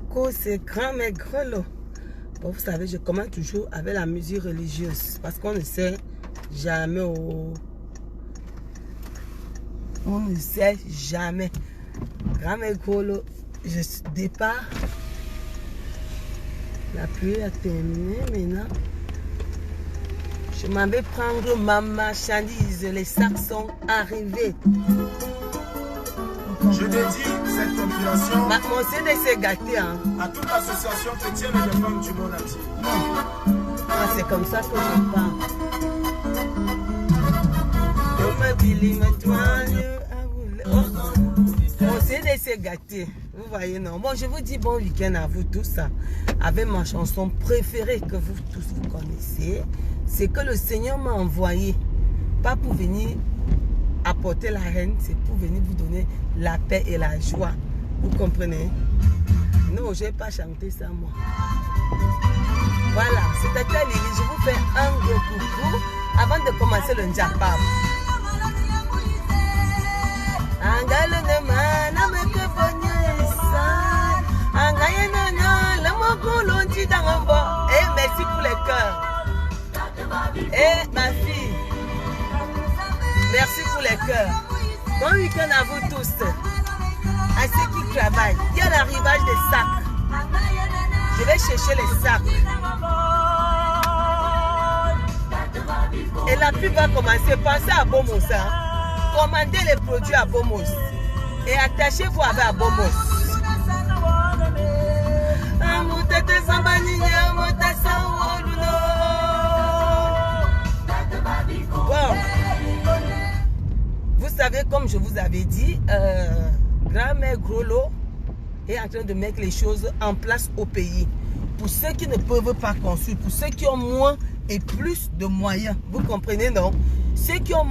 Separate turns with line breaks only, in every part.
Coucou, c'est Grand mais Grelot. Bon, vous savez, je commence toujours avec la musique religieuse parce qu'on ne sait jamais. On ne sait jamais. Grand mais Grelot, je départ. La pluie a terminé maintenant. Je m'en vais prendre ma marchandise. Les sacs sont arrivés.
Je dédie cette compilation
Mon CD s'est gâté. Hein.
à toute association chrétienne et des femmes du monde entier.
C'est comme ça que je parle. Mon CD s'est gâté. Vous voyez, non? Bon, je vous dis bon week-end à vous tous. Avec ma chanson préférée que vous tous vous connaissez. C'est que le Seigneur m'a envoyé. Pas pour venir apporter la haine, c'est pour venir vous donner la paix et la joie. Vous comprenez? Non, je n'ai pas chanté ça, moi. Voilà, c'est Tata Lily. Je vous fais un gros coucou avant de commencer le Njapab. Et merci pour les cœurs. Et ma fille, merci pour les cœurs. Bon week-end à vous tous. À ceux qui travaillent, il y a l'arrivage des sacs. Je vais chercher les sacs. Et la pub va commencer. Pensez à Bomos. Hein? Commandez les produits à Bomos. Et attachez-vous avec à Bomos. Bon. Vous savez, comme je vous avais dit, Grand-mère Grelot est en train de mettre les choses en place au pays. Pour ceux qui ne peuvent pas construire, pour ceux qui ont moins et plus de moyens. Vous comprenez, non? Ceux qui ont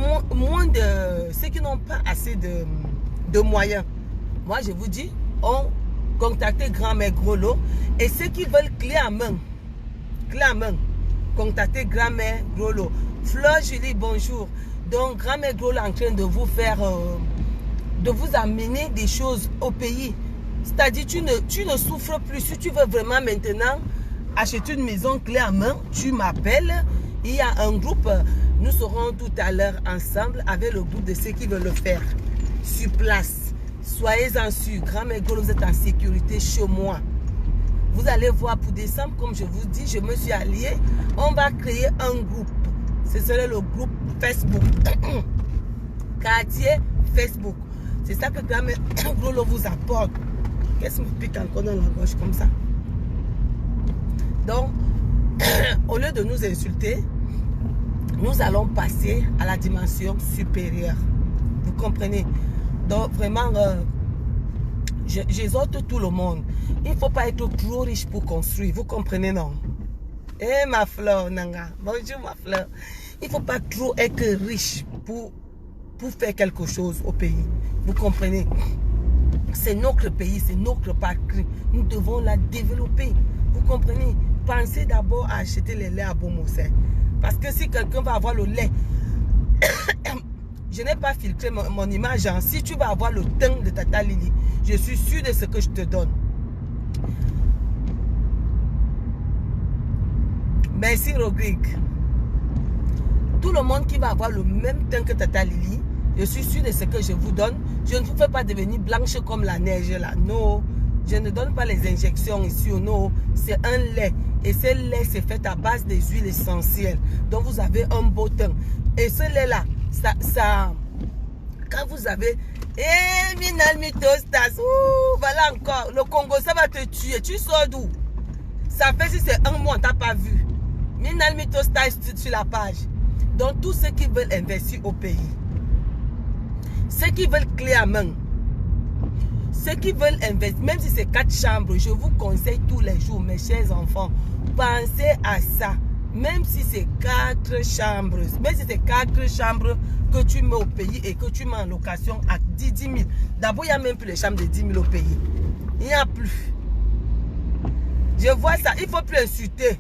ceux qui n'ont pas assez de moyens. Moi, je vous dis, on contactez Grand-mère Grelot. Et ceux qui veulent clé à main, contactez Grand-mère Grelot. Fleur Julie, bonjour. Donc, Grand-mère Grelot est en train de vous faire, de vous amener des choses au pays. C'est-à-dire, tu ne souffres plus. Si tu veux vraiment maintenant acheter une maison clé à main, tu m'appelles. Il y a un groupe, nous serons tout à l'heure ensemble avec le groupe de ceux qui veulent le faire sur place. Soyez-en sûrs, Grand-mère Grelot, vous êtes en sécurité chez moi. Vous allez voir pour décembre, comme je vous dis, je me suis alliée. On va créer un groupe. Ce serait le groupe Facebook. Quartier Facebook. C'est ça que Grand-mère Grelot vous apporte. Qu'est-ce qui me pique encore dans la gauche comme ça? Donc, au lieu de nous insulter, nous allons passer à la dimension supérieure. Vous comprenez? Donc, vraiment, j'exhorte tout le monde. Il ne faut pas être trop riche pour construire. Vous comprenez, non? Eh, ma fleur, Nanga. Bonjour, ma fleur. Il ne faut pas trop être riche pour faire quelque chose au pays. Vous comprenez? C'est notre pays, c'est notre patrie. Nous devons la développer. Vous comprenez? Pensez d'abord à acheter les laits à Bomos. Parce que si quelqu'un va avoir le lait, je n'ai pas filtré mon image. Hein. Si tu vas avoir le teint de Tata Lily, je suis sûr de ce que je te donne. Merci, Rodrigue. Tout le monde qui va avoir le même teint que Tata Lily, je suis sûr de ce que je vous donne. Je ne vous fais pas devenir blanche comme la neige là. Non. Je ne donne pas les injections ici. Non. C'est un lait. Et ce lait, c'est fait à base des huiles essentielles. Donc, vous avez un beau teint. Et ce lait-là, ça, quand vous avez... Eh, Minal Mitostas. Voilà encore. Le Congo, ça va te tuer. Tu sors d'où? Ça fait si c'est un mois, on t'a pas vu. Minal Mitostas sur la page. Donc, tous ceux qui veulent investir au pays, ceux qui veulent clé à main, ceux qui veulent investir, même si c'est 4 chambres, je vous conseille tous les jours, mes chers enfants, pensez à ça. Même si c'est 4 chambres, même si c'est 4 chambres que tu mets au pays et que tu mets en location à 10 000. D'abord, il n'y a même plus les chambres de 10 000 au pays. Il n'y a plus. Je vois ça, il ne faut plus insulter.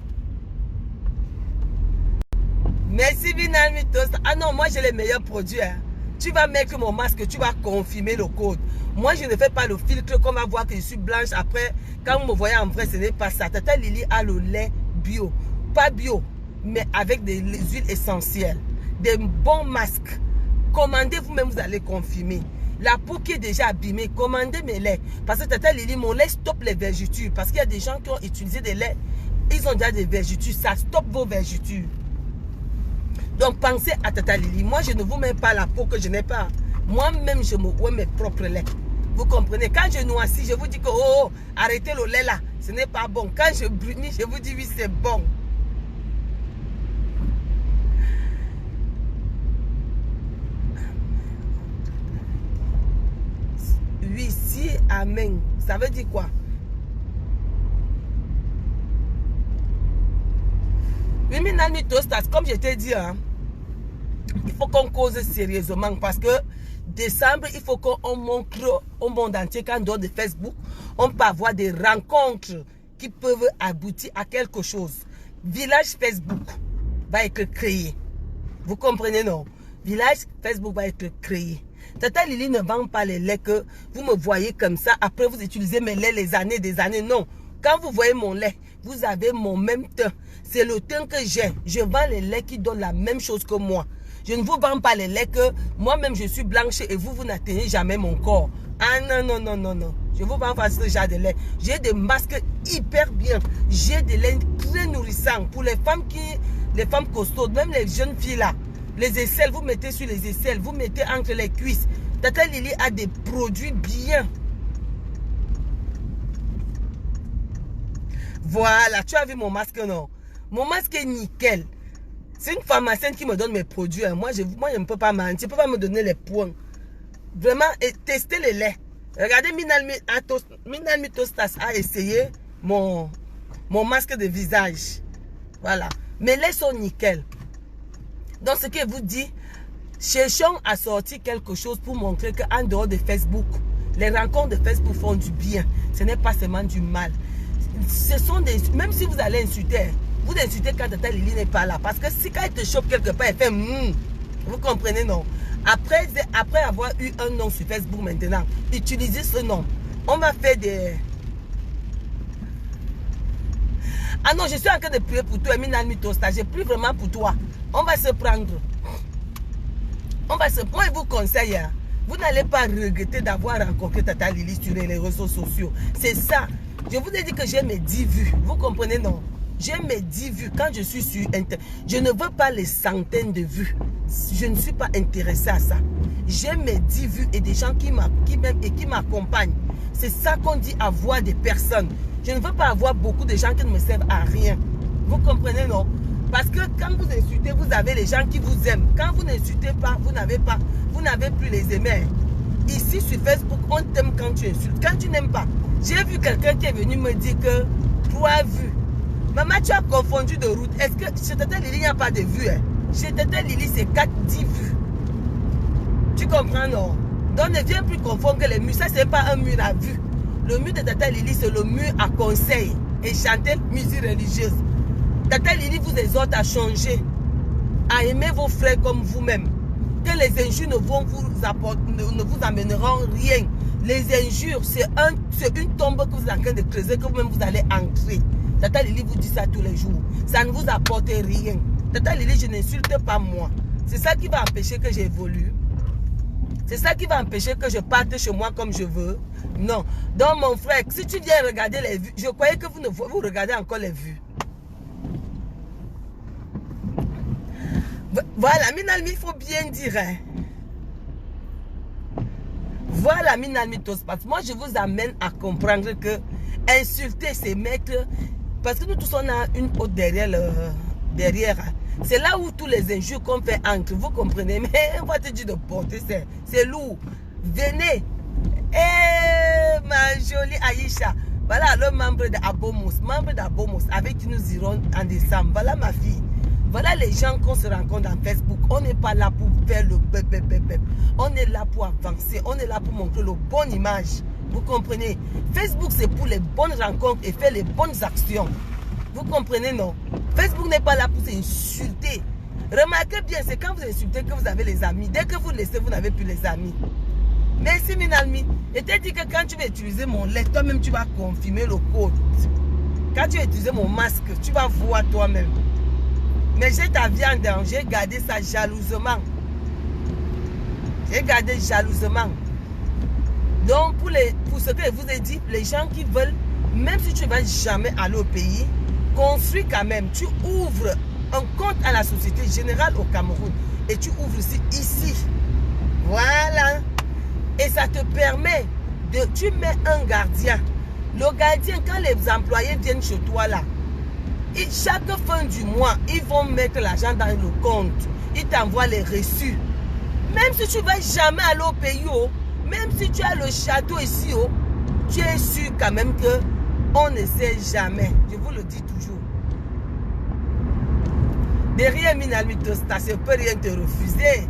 Merci, Vinal Mitos. Ah non, moi j'ai les meilleurs produits. Hein. Tu vas mettre mon masque, tu vas confirmer le code. Moi, je ne fais pas le filtre qu'on va voir que je suis blanche. Après, quand vous me voyez en vrai, ce n'est pas ça. Tata Lily a le lait bio. Pas bio, mais avec des huiles essentielles. Des bons masques. Commandez vous-même, vous allez confirmer. La peau qui est déjà abîmée, commandez mes laits. Parce que Tata Lily, mon lait stoppe les vergetures. Parce qu'il y a des gens qui ont utilisé des laits, ils ont déjà des vergetures. Ça stoppe vos vergetures. Donc pensez à Tata Lily. Moi, je ne vous mets pas la peau que je n'ai pas. Moi-même, je me vois mes propres laits. Vous comprenez? Quand je noircis, je vous dis que oh, arrêtez le lait là. Ce n'est pas bon. Quand je brunis, je vous dis oui, c'est bon. Oui, si, amen. Ça veut dire quoi? Oui, mais Nani Tostas, comme je t'ai dit, hein, il faut qu'on cause sérieusement parce que décembre, il faut qu'on montre au monde entier qu'en dehors de Facebook, on peut avoir des rencontres qui peuvent aboutir à quelque chose. Village Facebook va être créé. Vous comprenez, non? Village Facebook va être créé. Tata Lily ne vend pas les laits que vous me voyez comme ça. Après, vous utilisez mes laits les années, des années. Non. Quand vous voyez mon lait, vous avez mon même teint. C'est le teint que j'ai. Je vends les laits qui donnent la même chose que moi. Je ne vous vends pas les laits que moi-même je suis blanche et vous n'atteignez jamais mon corps. Ah non, non, non, non, non. Je vous vends pas ce genre de lait. J'ai des masques hyper bien. J'ai des laits très nourrissants. Pour les femmes costaudes, même les jeunes filles là. Les aisselles, vous mettez sur les aisselles, vous mettez entre les cuisses. Tata Lily a des produits bien. Voilà, tu as vu mon masque, non? Mon masque est nickel. C'est une pharmacienne qui me donne mes produits. Hein. Moi, je ne peux pas mentir. Tu ne peux pas me donner les points. Vraiment, et testez les laits. Regardez, Minalmi Tostas a essayé mon masque de visage. Voilà. Mes laits sont nickel. Donc, ce que vous dit, cherchons à sortir quelque chose pour montrer qu'en dehors de Facebook, les rencontres de Facebook font du bien. Ce n'est pas seulement du mal. Ce sont des... Même si vous allez insulter, vous insultez quand Tata Lily n'est pas là. Parce que si quand elle te chope quelque part, elle fait vous comprenez, non? Après avoir eu un nom sur Facebook maintenant, utilisez ce nom. On va faire des... Ah non, je suis en train de prier pour toi, Minalmi Tosta. J'ai pris vraiment pour toi. On va se prendre. Moi, je vous conseille, hein, vous n'allez pas regretter d'avoir rencontré Tata Lily sur les réseaux sociaux. C'est ça. Je vous ai dit que j'ai mes 10 vues. Vous comprenez, non? J'ai mes 10 vues quand je suis sur Internet. Je ne veux pas les centaines de vues. Je ne suis pas intéressé à ça. J'ai mes 10 vues et des gens qui m'aiment et qui m'accompagnent. C'est ça qu'on dit avoir des personnes. Je ne veux pas avoir beaucoup de gens qui ne me servent à rien. Vous comprenez, non? Parce que quand vous insultez, vous avez les gens qui vous aiment. Quand vous n'insultez pas, vous n'avez plus les aimer. Ici sur Facebook, on t'aime quand tu insultes. Quand tu n'aimes pas, j'ai vu quelqu'un qui est venu me dire que 3 vues. Maman, tu as confondu de route. Est-ce que chez Tata Lily, il n'y a pas de vues? Hein? Chez Tata Lily, c'est 4-10 vues. Tu comprends, non? Donc ne viens plus confondre que les murs. Ça, ce n'est pas un mur à vue. Le mur de Tata Lily, c'est le mur à conseil et chanter musique religieuse. Tata Lily vous exhorte à changer, à aimer vos frères comme vous-même. Que les injures ne vous amèneront rien. Les injures, c'est une tombe que vous êtes en train de creuser, que vous-même vous allez entrer. Tata Lily vous dit ça tous les jours. Ça ne vous apporte rien. Tata Lily, je n'insulte pas moi. C'est ça qui va empêcher que j'évolue. C'est ça qui va empêcher que je parte chez moi comme je veux. Non. Donc mon frère, si tu viens regarder les vues, je croyais que vous regardez encore les vues. Voilà, Minalmi, il faut bien dire. Hein. Voilà, Minalmi Tospas. Moi, je vous amène à comprendre que insulter, c'est mettre... Parce que nous tous, on a une haute derrière. C'est là où tous les injures qu'on fait entre. Vous comprenez? Mais on va te dire de porter, c'est lourd. Venez. Eh, ma jolie Aïcha. Voilà le membre d'Abomos. Avec qui nous irons en décembre. Voilà ma fille. Voilà les gens qu'on se rencontre en Facebook. On n'est pas là pour faire le bébé. On est là pour avancer. On est là pour montrer la bonne image. Vous comprenez? Facebook, c'est pour les bonnes rencontres et faire les bonnes actions. Vous comprenez, non? Facebook n'est pas là pour s'insulter. Remarquez bien, c'est quand vous insultez que vous avez les amis. Dès que vous laissez, vous n'avez plus les amis. Merci Minalmi. Je t'ai dit que quand tu vas utiliser mon lait, toi-même tu vas confirmer le code. Quand tu vas utiliser mon masque, tu vas voir toi-même. Mais j'ai ta viande, j'ai gardé ça jalousement. J'ai gardé jalousement. Donc pour ce que je vous ai dit, les gens qui veulent, même si tu ne vas jamais aller au pays, construis quand même. Tu ouvres un compte à la Société Générale au Cameroun. Et tu ouvres ici. Voilà. Et ça te permet de... Tu mets un gardien. Le gardien, quand les employés viennent chez toi là, et chaque fin du mois, ils vont mettre l'argent dans le compte. Ils t'envoient les reçus. Même si tu ne vas jamais aller au pays, oh, même si tu as le château ici, oh, tu es sûr quand même que on ne sait jamais. Je vous le dis toujours. Derrière Minalmi Tosta, je ne peux rien te refuser.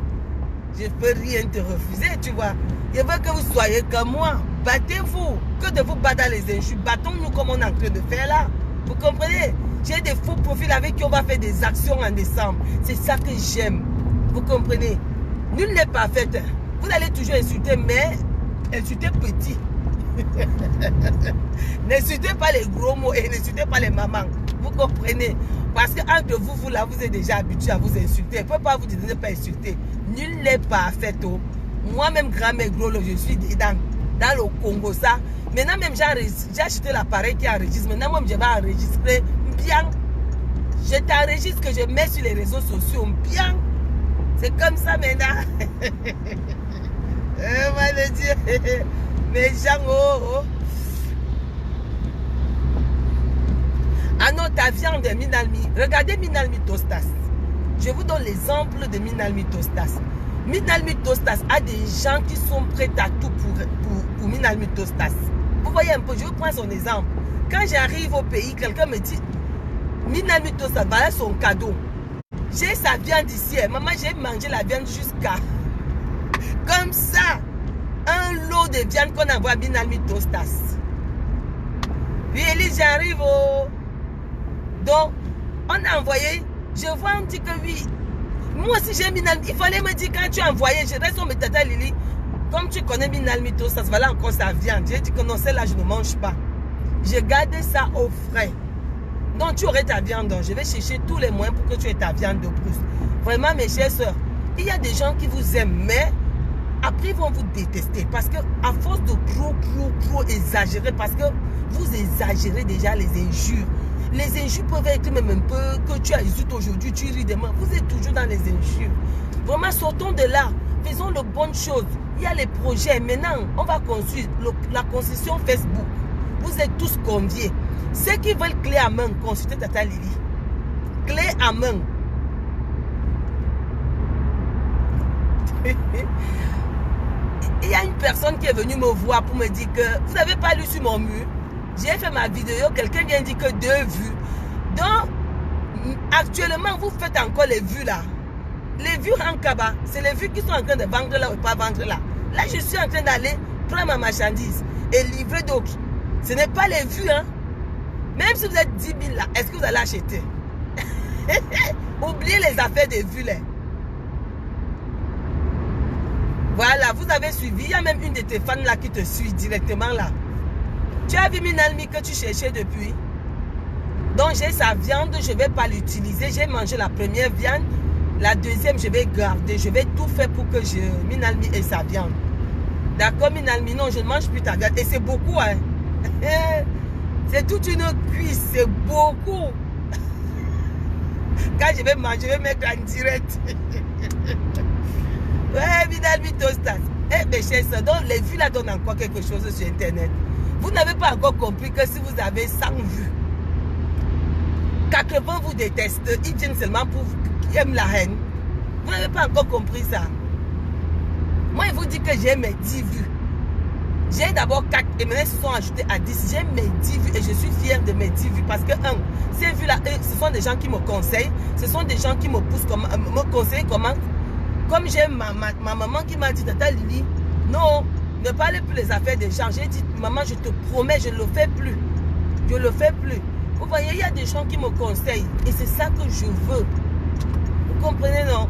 Je ne peux rien te refuser, tu vois. Je veux que vous soyez comme moi. Battez-vous. Que de vous battre dans les injures. Battons-nous comme on est en train de faire là. Vous comprenez? J'ai des faux profils avec qui on va faire des actions en décembre. C'est ça que j'aime. Vous comprenez? Nul n'est parfait. Vous allez toujours insulter, mais insultez petit. N'insultez pas les gros mots et n'insultez pas les mamans. Vous comprenez? Parce que entre vous, vous là, vous êtes déjà habitué à vous insulter. Je ne peux pas vous dire de ne pas insulter. Nul n'est parfait. Oh. Moi-même, grand-mère gros, je suis dans le Congo, ça. Maintenant, même, j'ai acheté l'appareil qui enregistre. Maintenant, moi, je vais enregistrer bien. Je t'enregistre que je mets sur les réseaux sociaux bien. C'est comme ça maintenant. Moi, le Dieu. Mais gens, oh. Ah non, ta viande de Minalmi. Regardez Minalmi Tostas. Je vous donne l'exemple de Minalmi Tostas. Minalmi Tostas a des gens qui sont prêts à tout pour Minalmi Tostas. Vous voyez un peu, je vous prends son exemple. Quand j'arrive au pays, quelqu'un me dit Minalmi Tostas, voilà son cadeau. J'ai sa viande ici. Maman, j'ai mangé la viande jusqu'à... Comme ça. Un lot de viande qu'on envoie à Minalmi Tostas. Puis Elise, j'arrive au... Donc, on a envoyé. Je vois, on dit que oui. Moi aussi, j'ai Minalmi. Il fallait me dire quand tu as envoyé. Je reste sur mes tata Lili. Comme tu connais Minalmi Tostas, voilà encore sa viande. J'ai dit que non, celle-là, je ne mange pas. J'ai gardé ça au frais. Donc, tu aurais ta viande. Donc, je vais chercher tous les moyens pour que tu aies ta viande de plus. Vraiment, mes chères soeurs, il y a des gens qui vous aiment, mais après, ils vont vous détester. Parce que, à force de trop exagérer, parce que vous exagérez déjà les injures. Les injures peuvent être même un peu que tu insultes aujourd'hui, tu ris demain. Vous êtes toujours dans les injures. Vraiment, sortons de là. Faisons de bonnes choses. Il y a les projets. Maintenant, on va construire la concession Facebook. Vous êtes tous conviés. Ceux qui veulent clé à main, consultez Tata Lili. Clé à main. Il y a une personne qui est venue me voir pour me dire que vous n'avez pas lu sur mon mur. J'ai fait ma vidéo, quelqu'un vient dire que 2 vues. Donc, actuellement, vous faites encore les vues là. Les vues en Kaba, c'est les vues qui sont en train de vendre là ou pas vendre là. Là, je suis en train d'aller prendre ma marchandise et livrer d'autres. Ce n'est pas les vues, hein. Même si vous êtes 10 000 là, est-ce que vous allez acheter? Oubliez les affaires des vues là. Voilà, vous avez suivi. Il y a même une de tes fans là qui te suit directement là. Tu as vu Minalmi que tu cherchais depuis. Donc j'ai sa viande, je ne vais pas l'utiliser. J'ai mangé la première viande. La deuxième, je vais garder. Je vais tout faire pour que Minalmi ait sa viande. D'accord, Minalmi? Non, je ne mange plus ta viande. Et c'est beaucoup, hein. C'est toute une cuisse. C'est beaucoup. Quand je vais manger, je vais mettre en direct. Ouais, Minalmi Tostas. Eh bien, chers soeurs, donc les vues là donnent encore quelque chose sur Internet. Vous n'avez pas encore compris que si vous avez 100 vues, 80 vous détestent, ils viennent seulement pour qu'ils aiment la haine. Vous n'avez pas encore compris ça. Moi, je vous dis que j'ai mes 10 vues. J'ai d'abord 4 et maintenant ils se sont ajoutés à 10. J'ai mes 10 vues et je suis fière de mes 10 vues parce que, ces vues-là, ce sont des gens qui me conseillent. Ce sont des gens qui me poussent, me conseillent comment. Comme j'ai ma maman qui m'a dit, Tata Lili, non, ne parlez plus les affaires des gens. J'ai dit, maman, je te promets, je ne le fais plus. Je ne le fais plus. Vous voyez, il y a des gens qui me conseillent. Et c'est ça que je veux. Vous Vous comprenez, non?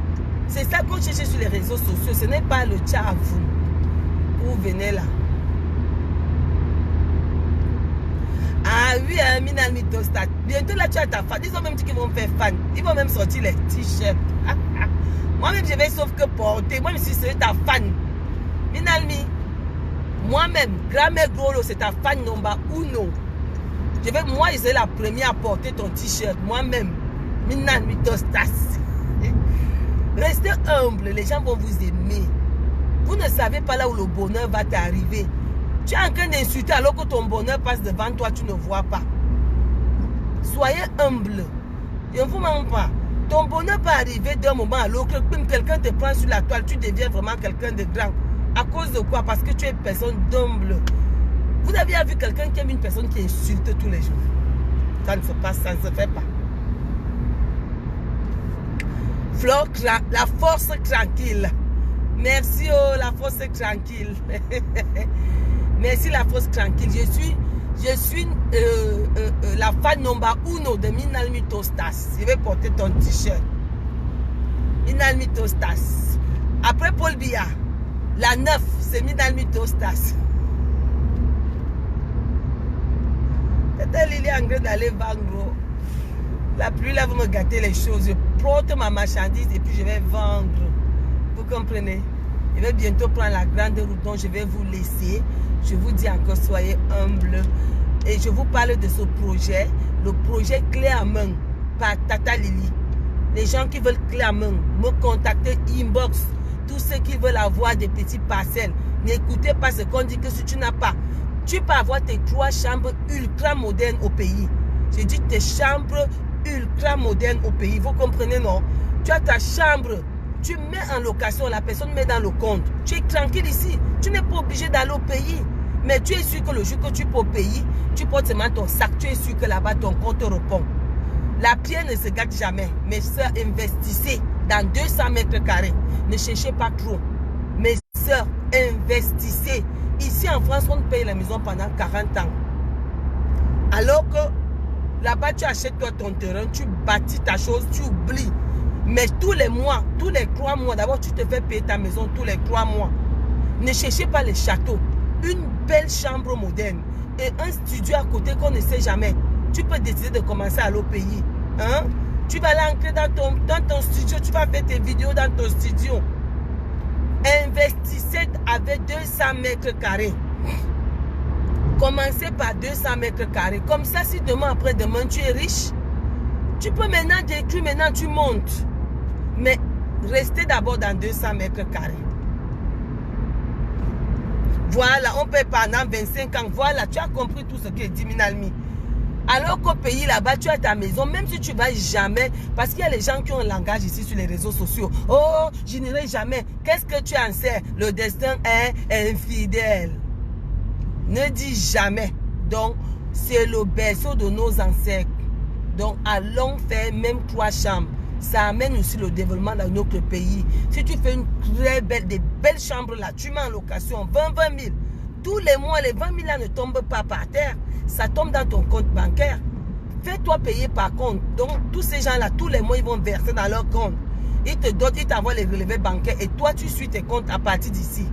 C'est ça qu'on cherche sur les réseaux sociaux. Ce n'est pas le tcha à vous. Vous venez là. Ah oui, hein, Minal Mitostat. Bientôt là, tu as ta fan. Ils ont même dit qu'ils vont faire fan. Ils vont même sortir les t-shirts. Moi-même, je vais sauf que porter. Moi, je suis ta fan. Minalmi. Moi-même, grand-mère Grolo, c'est ta fan number uno. Moi, je serai la première à porter ton t-shirt. Moi-même. Minal Mitostas. Restez humble. Les gens vont vous aimer. Vous ne savez pas là où le bonheur va t'arriver. Tu es en train d'insulter alors que ton bonheur passe devant toi, tu ne vois pas. Soyez humble. Je ne vous mens pas. Ton bonheur peut arriver d'un moment à l'autre. Quelqu'un te prend sur la toile, tu deviens vraiment quelqu'un de grand. À cause de quoi? Parce que tu es une personne d'humble. Vous avez vu quelqu'un qui aime une personne qui insulte tous les jours. Ça ne se passe, ça ne se fait pas. Flore, la force tranquille. Merci, oh, la force tranquille. Merci, la force tranquille. Je suis la fan number uno de Minal Mitostas. Je vais porter ton t-shirt. Minal Mitostas. Après Paul Biya, la 9, c'est Minal Mitostas. C'était Lily en train d'aller vendre. La pluie là, vous me gâtez les choses. Je porte ma marchandise et puis je vais vendre. Vous comprenez? Je vais bientôt prendre la grande route dont je vais vous laisser. Je vous dis encore, soyez humbles. Et je vous parle de ce projet, le projet clé à main par Tata Lily. Les gens qui veulent clé à main, me contacter inbox. Tous ceux qui veulent avoir des petits parcelles, n'écoutez pas ce qu'on dit que si tu n'as pas, tu peux avoir tes 3 chambres ultra modernes au pays. J'ai dit tes chambres ultra modernes au pays. Vous comprenez, non? Tu as ta chambre. Tu mets en location, la personne met dans le compte. Tu es tranquille ici. Tu n'es pas obligé d'aller au pays. Mais tu es sûr que le jour que tu peux au pays, tu portes seulement ton sac. Tu es sûr que là-bas, ton compte répond. La pierre ne se gâte jamais. Mes soeurs, investissez dans 200 mètres carrés. Ne cherchez pas trop. Mes soeurs, investissez. Ici en France, on paye la maison pendant 40 ans. Alors que là-bas, tu achètes toi ton terrain, tu bâtis ta chose, tu oublies. Mais tous les mois, tous les 3 mois, d'abord tu te fais payer ta maison tous les 3 mois. Ne cherchez pas les châteaux. Une belle chambre moderne et un studio à côté qu'on ne sait jamais. Tu peux décider de commencer à aller au pays. Hein? Tu vas l'entrer dans ton studio, tu vas faire tes vidéos dans ton studio. Investissez avec 200 mètres carrés. Commencez par 200 mètres carrés. Comme ça, si demain, après-demain, tu es riche, tu peux maintenant détruire, maintenant tu montes. Mais restez d'abord dans 200 mètres carrés. Voilà, on paye pendant 25 ans. Voilà, tu as compris tout ce que dit Minalmi. Alors qu'au pays là-bas, tu as ta maison, même si tu ne vas jamais, parce qu'il y a les gens qui ont un langage ici sur les réseaux sociaux. Oh, je n'irai jamais. Qu'est-ce que tu en sais? Le destin est infidèle. Ne dis jamais. Donc, c'est le berceau de nos ancêtres. Donc, allons faire même 3 chambres. Ça amène aussi le développement dans notre pays. Si tu fais des belles chambres là, tu mets en location 20 000. Tous les mois, les 20 000 là ne tombent pas par terre. Ça tombe dans ton compte bancaire. Fais-toi payer par compte. Donc, tous ces gens-là, tous les mois, ils vont verser dans leur compte. Ils te donnent, ils t'envoient les relevés bancaires. Et toi, tu suis tes comptes à partir d'ici.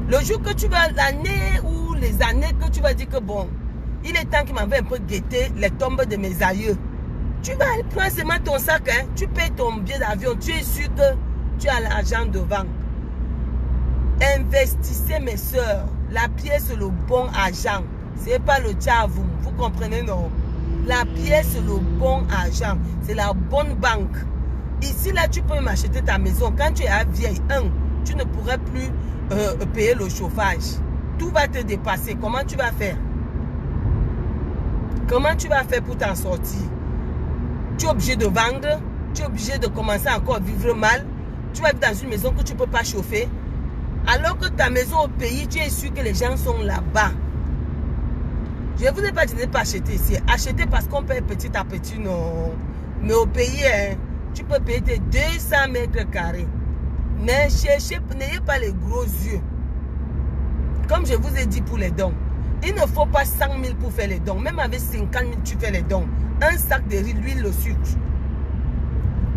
Le jour que tu vas, l'année ou les années que tu vas dire que bon, il est temps qu'il m'avait un peu guetté les tombes de mes aïeux. Tu vas prendre seulement ton sac, hein? Tu payes ton billet d'avion, tu es sûr que tu as l'argent devant. Investissez mes soeurs. La pièce, c'est le bon argent. Ce n'est pas le tchavoum. Vous comprenez, non? La pièce, c'est le bon argent. C'est la bonne banque. Ici, là, tu peux m'acheter ta maison. Quand tu es à vieille, tu ne pourrais plus payer le chauffage. Tout va te dépasser. Comment tu vas faire? Comment tu vas faire pour t'en sortir? Tu es obligé de vendre. Tu es obligé de commencer encore à vivre mal. Tu vas vivre dans une maison que tu ne peux pas chauffer. Alors que ta maison au pays, tu es sûr que les gens sont là-bas. Je ne vous ai pas dit de ne pas acheter ici. Acheter parce qu'on paye petit à petit, non. Mais au pays, hein, tu peux payer tes 200 mètres carrés. Mais cherchez, n'ayez pas les gros yeux. Comme je vous ai dit pour les dons. Il ne faut pas 100 000 pour faire les dons. Même avec 50 000, tu fais les dons. Un sac de riz, l'huile, le sucre.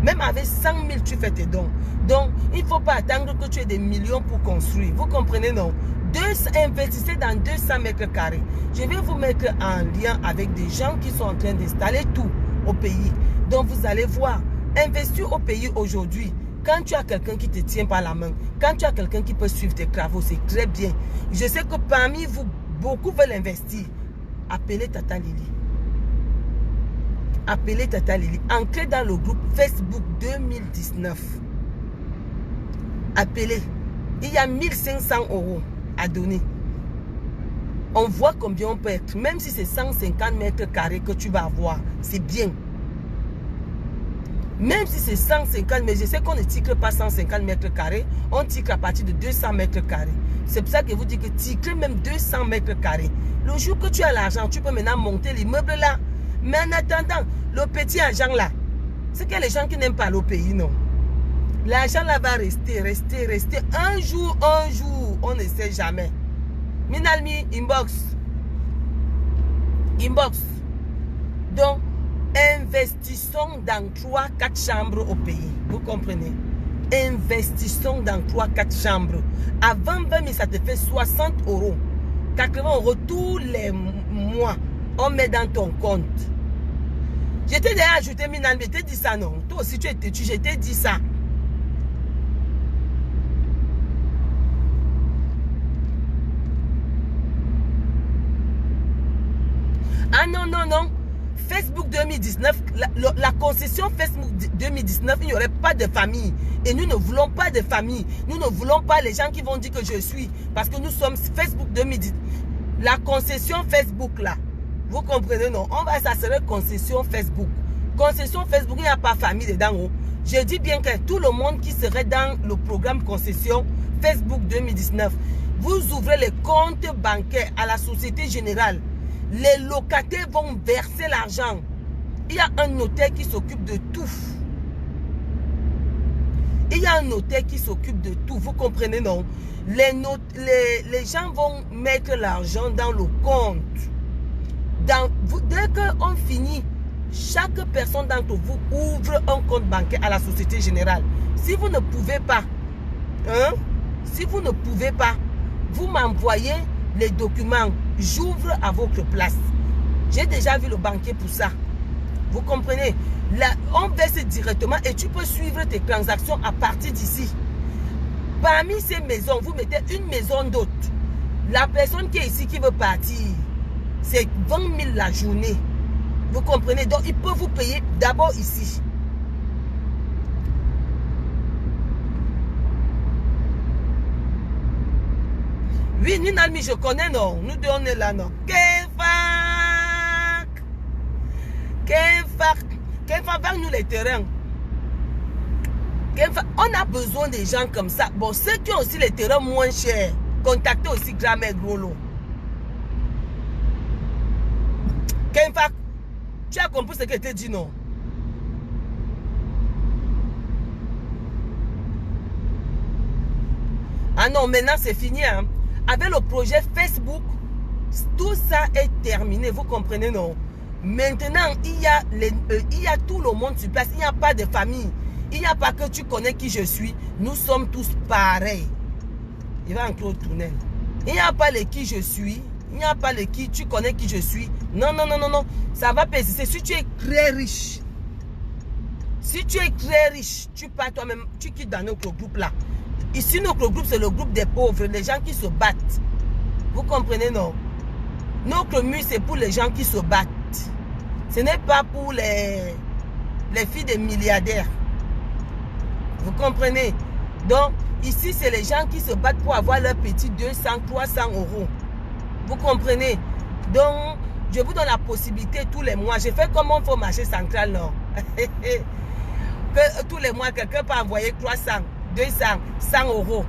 Même avec 100 000, tu fais tes dons. Donc, il ne faut pas attendre que tu aies des millions pour construire. Vous comprenez, non? Investissez dans 200 mètres carrés. Je vais vous mettre en lien avec des gens qui sont en train d'installer tout au pays. Donc, vous allez voir. Investir au pays aujourd'hui, quand tu as quelqu'un qui te tient par la main, quand tu as quelqu'un qui peut suivre tes travaux, c'est très bien. Je sais que parmi vous, beaucoup veulent investir. Appelez Tata Lily. Appelez Tata Lily. Entrez dans le groupe Facebook 2019. Appelez. Il y a 1500 € à donner. On voit combien on peut être. Même si c'est 150 mètres carrés que tu vas avoir, c'est bien. Même si c'est 150, mais je sais qu'on ne ticre pas 150 mètres carrés, on ticre à partir de 200 mètres carrés. C'est pour ça que je vous dis que ticrer même 200 mètres carrés. Le jour que tu as l'argent, tu peux maintenant monter l'immeuble là. Mais en attendant, le petit argent là, c'est que les gens qui n'aiment pas le pays, non. L'argent là va rester. Un jour, on ne sait jamais. Minalmi, inbox. Donc, investissons dans 3-4 chambres au pays. Vous comprenez? Investissons dans 3-4 chambres. Avant 20 000, ça te fait 60 €. 80 € tous les mois. On met dans ton compte. Je t'ai déjà ajouté, Minalmi, je t'ai dit ça, non? Toi aussi, tu étais, je t'ai dit ça. Ah non. Facebook 2019, la concession Facebook 2019, il n'y aurait pas de famille. Et nous ne voulons pas de famille. Nous ne voulons pas les gens qui vont dire que je suis. Parce que nous sommes Facebook 2019. La concession Facebook là, vous comprenez, non? Ça serait concession Facebook. Concession Facebook, il n'y a pas famille dedans. Oh. Je dis bien que tout le monde qui serait dans le programme concession Facebook 2019, vous ouvrez les comptes bancaires à la Société Générale. Les locataires vont verser l'argent. Il y a un notaire qui s'occupe de tout. Vous comprenez, non? Les gens vont mettre l'argent dans le compte. Dès qu'on finit, chaque personne d'entre vous ouvre un compte bancaire à la Société Générale. Si vous ne pouvez pas, vous m'envoyez les documents. J'ouvre à votre place. J'ai déjà vu le banquier pour ça. Vous comprenez? Là, on verse directement et tu peux suivre tes transactions à partir d'ici. Parmi ces maisons, vous mettez une maison d'hôte. La personne qui est ici, qui veut partir, c'est 20 000 la journée. Vous comprenez? Donc, il peut vous payer d'abord ici. Oui, Ninalmi, je connais, non? Nous deux, on est là, non? Kenfak, vends-nous les terrains. On a besoin des gens comme ça. Bon, ceux qui ont aussi les terrains moins chers, contactez aussi Grand-mère Grolo. Kenfak, tu as compris ce que je t'ai dit, non? Ah non, maintenant c'est fini, hein? Avec le projet Facebook, tout ça est terminé, vous comprenez, non? Maintenant, il y a tout le monde sur place, il n'y a pas de famille. Il n'y a pas que tu connais qui je suis, nous sommes tous pareils. Il va encore tourner. Il n'y a pas le qui je suis, il n'y a pas le qui tu connais qui je suis. Non, ça va persister. Si tu es très riche, tu pars toi-même, tu quittes dans notre groupe là. Ici, notre groupe, c'est le groupe des pauvres, les gens qui se battent. Vous comprenez, non? Notre mur, c'est pour les gens qui se battent. Ce n'est pas pour les filles des milliardaires. Vous comprenez? Donc, ici, c'est les gens qui se battent pour avoir leur petit 200, 300 €. Vous comprenez? Donc, je vous donne la possibilité tous les mois. Je fais comme on fait au marché central, non? Que tous les mois, quelqu'un peut envoyer 300, 200, 100 €.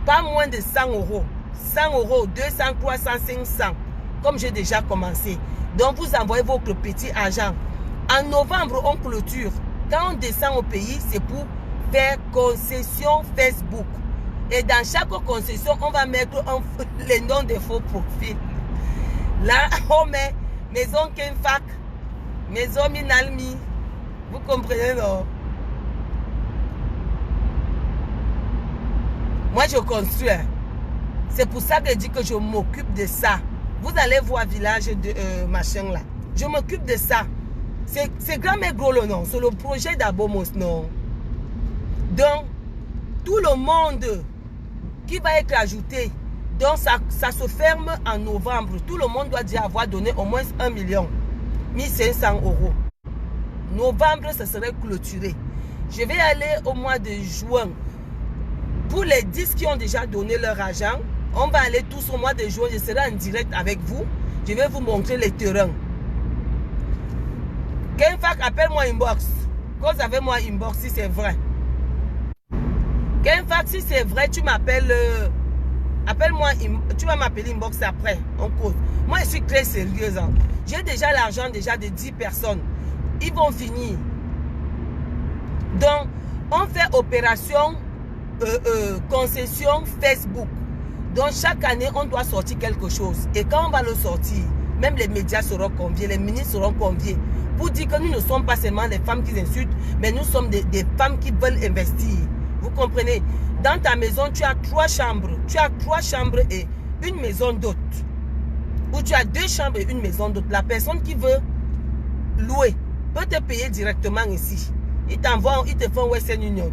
Pas moins de 100 €. 100 €, 200, 300, 500. Comme j'ai déjà commencé. Donc, vous envoyez votre petit argent. En novembre, on clôture. Quand on descend au pays, c'est pour faire concession Facebook. Et dans chaque concession, on va mettre les noms des faux profils. Là, on met Maison Kenfak, Maison Minalmi. Vous comprenez, non? Moi, je construis. C'est pour ça que je dis que je m'occupe de ça. Vous allez voir village de machin là. Je m'occupe de ça. C'est grand-mère gros le nom. C'est le projet d'Abomos, non. Donc, tout le monde qui va être ajouté, donc ça se ferme en novembre. Tout le monde doit déjà avoir donné au moins 1 million 1500 euros. Novembre, ça serait clôturé. Je vais aller au mois de juin. Pour les 10 qui ont déjà donné leur argent, on va aller tous au mois de juin. Je serai en direct avec vous. Je vais vous montrer les terrains. Kenfac, appelle-moi inbox. Cause avec moi inbox si c'est vrai. Kenfac, si c'est vrai, tu m'appelles. Appelle-moi, tu vas m'appeler inbox après. On cause. Moi, je suis très sérieuse. Hein. J'ai déjà l'argent déjà de 10 personnes. Ils vont finir. Donc, on fait opération concession Facebook. Donc, chaque année, on doit sortir quelque chose. Et quand on va le sortir, même les médias seront conviés, les ministres seront conviés. Pour dire que nous ne sommes pas seulement des femmes qui insultent, mais nous sommes des femmes qui veulent investir. Vous comprenez? Dans ta maison, tu as 3 chambres. Tu as 3 chambres et une maison d'hôte. Ou tu as 2 chambres et une maison d'hôte. La personne qui veut louer peut te payer directement ici. Ils t'envoient, ils te font Western Union.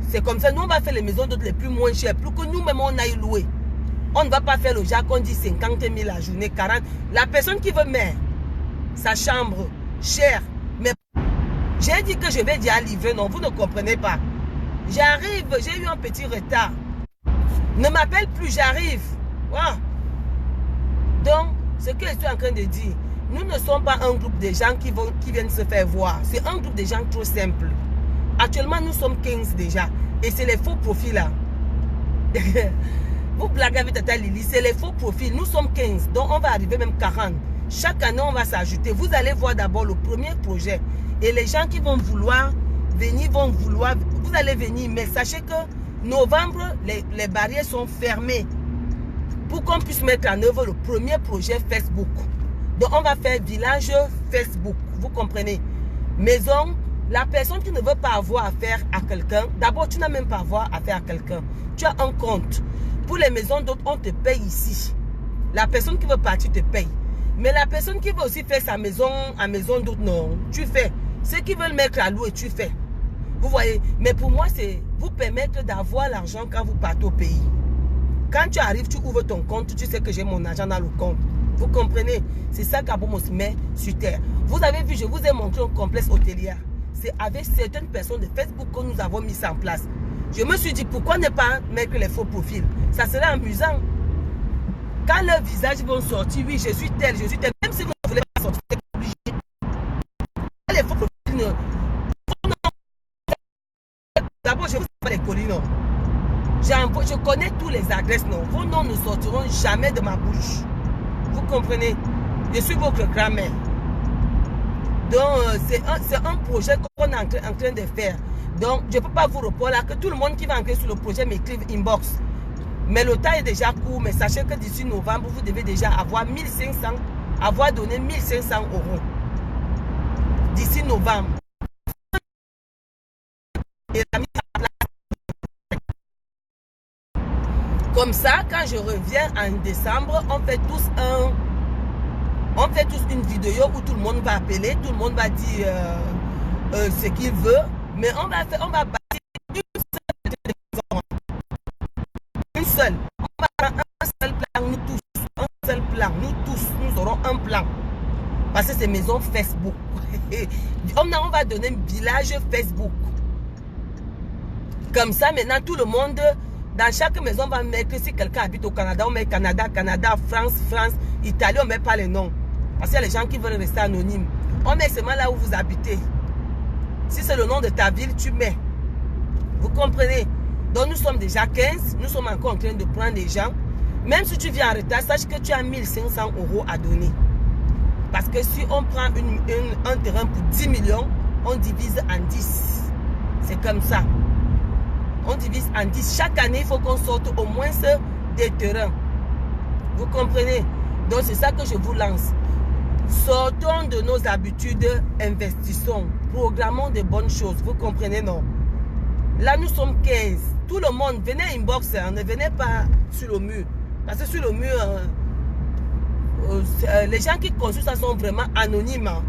C'est comme ça, nous on va faire les maisons d'hôtes les plus moins chères. Plus que nous-mêmes on aille louer. On ne va pas faire le genre qu'on dit 50 000 la journée, 40. La personne qui veut mettre sa chambre chère. Mais j'ai dit que je vais déjà livrer. Non, vous ne comprenez pas. J'arrive, j'ai eu un petit retard. Ne m'appelle plus, j'arrive. Wow. Donc, ce que je suis en train de dire, nous ne sommes pas un groupe de gens qui viennent se faire voir. C'est un groupe de gens trop simple. Actuellement, nous sommes 15 déjà. Et c'est les faux profils là. Vous blaguez avec Tata Lily, c'est les faux profils. Nous sommes 15, donc on va arriver même 40. Chaque année, on va s'ajouter. Vous allez voir d'abord le premier projet. Et les gens qui vont vouloir venir, vous allez venir. Mais sachez que novembre, les barrières sont fermées. Pour qu'on puisse mettre en œuvre le premier projet Facebook. Donc, on va faire village Facebook. Vous comprenez? Maison, la personne qui ne veut pas avoir affaire à quelqu'un, d'abord, tu n'as même pas avoir affaire à quelqu'un. Tu as un compte. Pour les maisons d'autres, on te paye ici. La personne qui veut partir te paye. Mais la personne qui veut aussi faire sa maison à maison d'autres, non. Tu fais. Ceux qui veulent mettre à louer, tu fais. Vous voyez? Mais pour moi, c'est vous permettre d'avoir l'argent quand vous partez au pays. Quand tu arrives, tu ouvres ton compte, tu sais que j'ai mon argent dans le compte. Vous comprenez? C'est ça qu'Abomos met sur terre. Vous avez vu, je vous ai montré un complexe hôtelier. C'est avec certaines personnes de Facebook que nous avons mis ça en place. Je me suis dit, pourquoi ne pas mettre les faux profils? Ça serait amusant. Quand leurs visages vont sortir, oui, je suis tel, même si vous ne voulez pas sortir, c'est obligé. Les faux profils, d'abord, je ne vous pas les colis, non. Je connais tous les adresses, non. Vos noms ne sortiront jamais de ma bouche. Vous comprenez? Je suis votre grand-mère. Donc, c'est un projet qu'on est en train de faire. Donc, je ne peux pas vous répondre là que tout le monde qui va entrer sur le projet m'écrive inbox. Mais le temps est déjà court. Mais sachez que d'ici novembre, vous devez déjà avoir 1500, avoir donné 1500 euros. D'ici novembre. Et la mise en place. Comme ça, quand je reviens en décembre, on fait tous une vidéo où tout le monde va appeler, tout le monde va dire ce qu'il veut. Mais on va bâtir une seule. On va prendre un seul plan, nous tous. Un seul plan, nous aurons un plan. Parce que c'est maison Facebook. On va donner un village Facebook. Comme ça, maintenant, tout le monde, dans chaque maison, on va mettre, si quelqu'un habite au Canada, on met Canada, France, Italie, on ne met pas les noms. Parce qu'il y a les gens qui veulent rester anonymes. On met seulement là où vous habitez. Si c'est le nom de ta ville, tu mets. Vous comprenez? Donc nous sommes déjà 15. Nous sommes encore en train de prendre des gens. Même si tu viens en retard, sache que tu as 1500 euros à donner. Parce que si on prend un terrain pour 10 millions, on divise en 10. C'est comme ça. On divise en 10. Chaque année, il faut qu'on sorte au moins des terrains. Vous comprenez? Donc c'est ça que je vous lance. Sortons de nos habitudes, investissons, programmons de bonnes choses. Vous comprenez, non? Là, nous sommes 15. Tout le monde, venez inbox, hein, ne venez pas sur le mur. Parce que sur le mur, les gens qui consultent ça sont vraiment anonymes. Hein.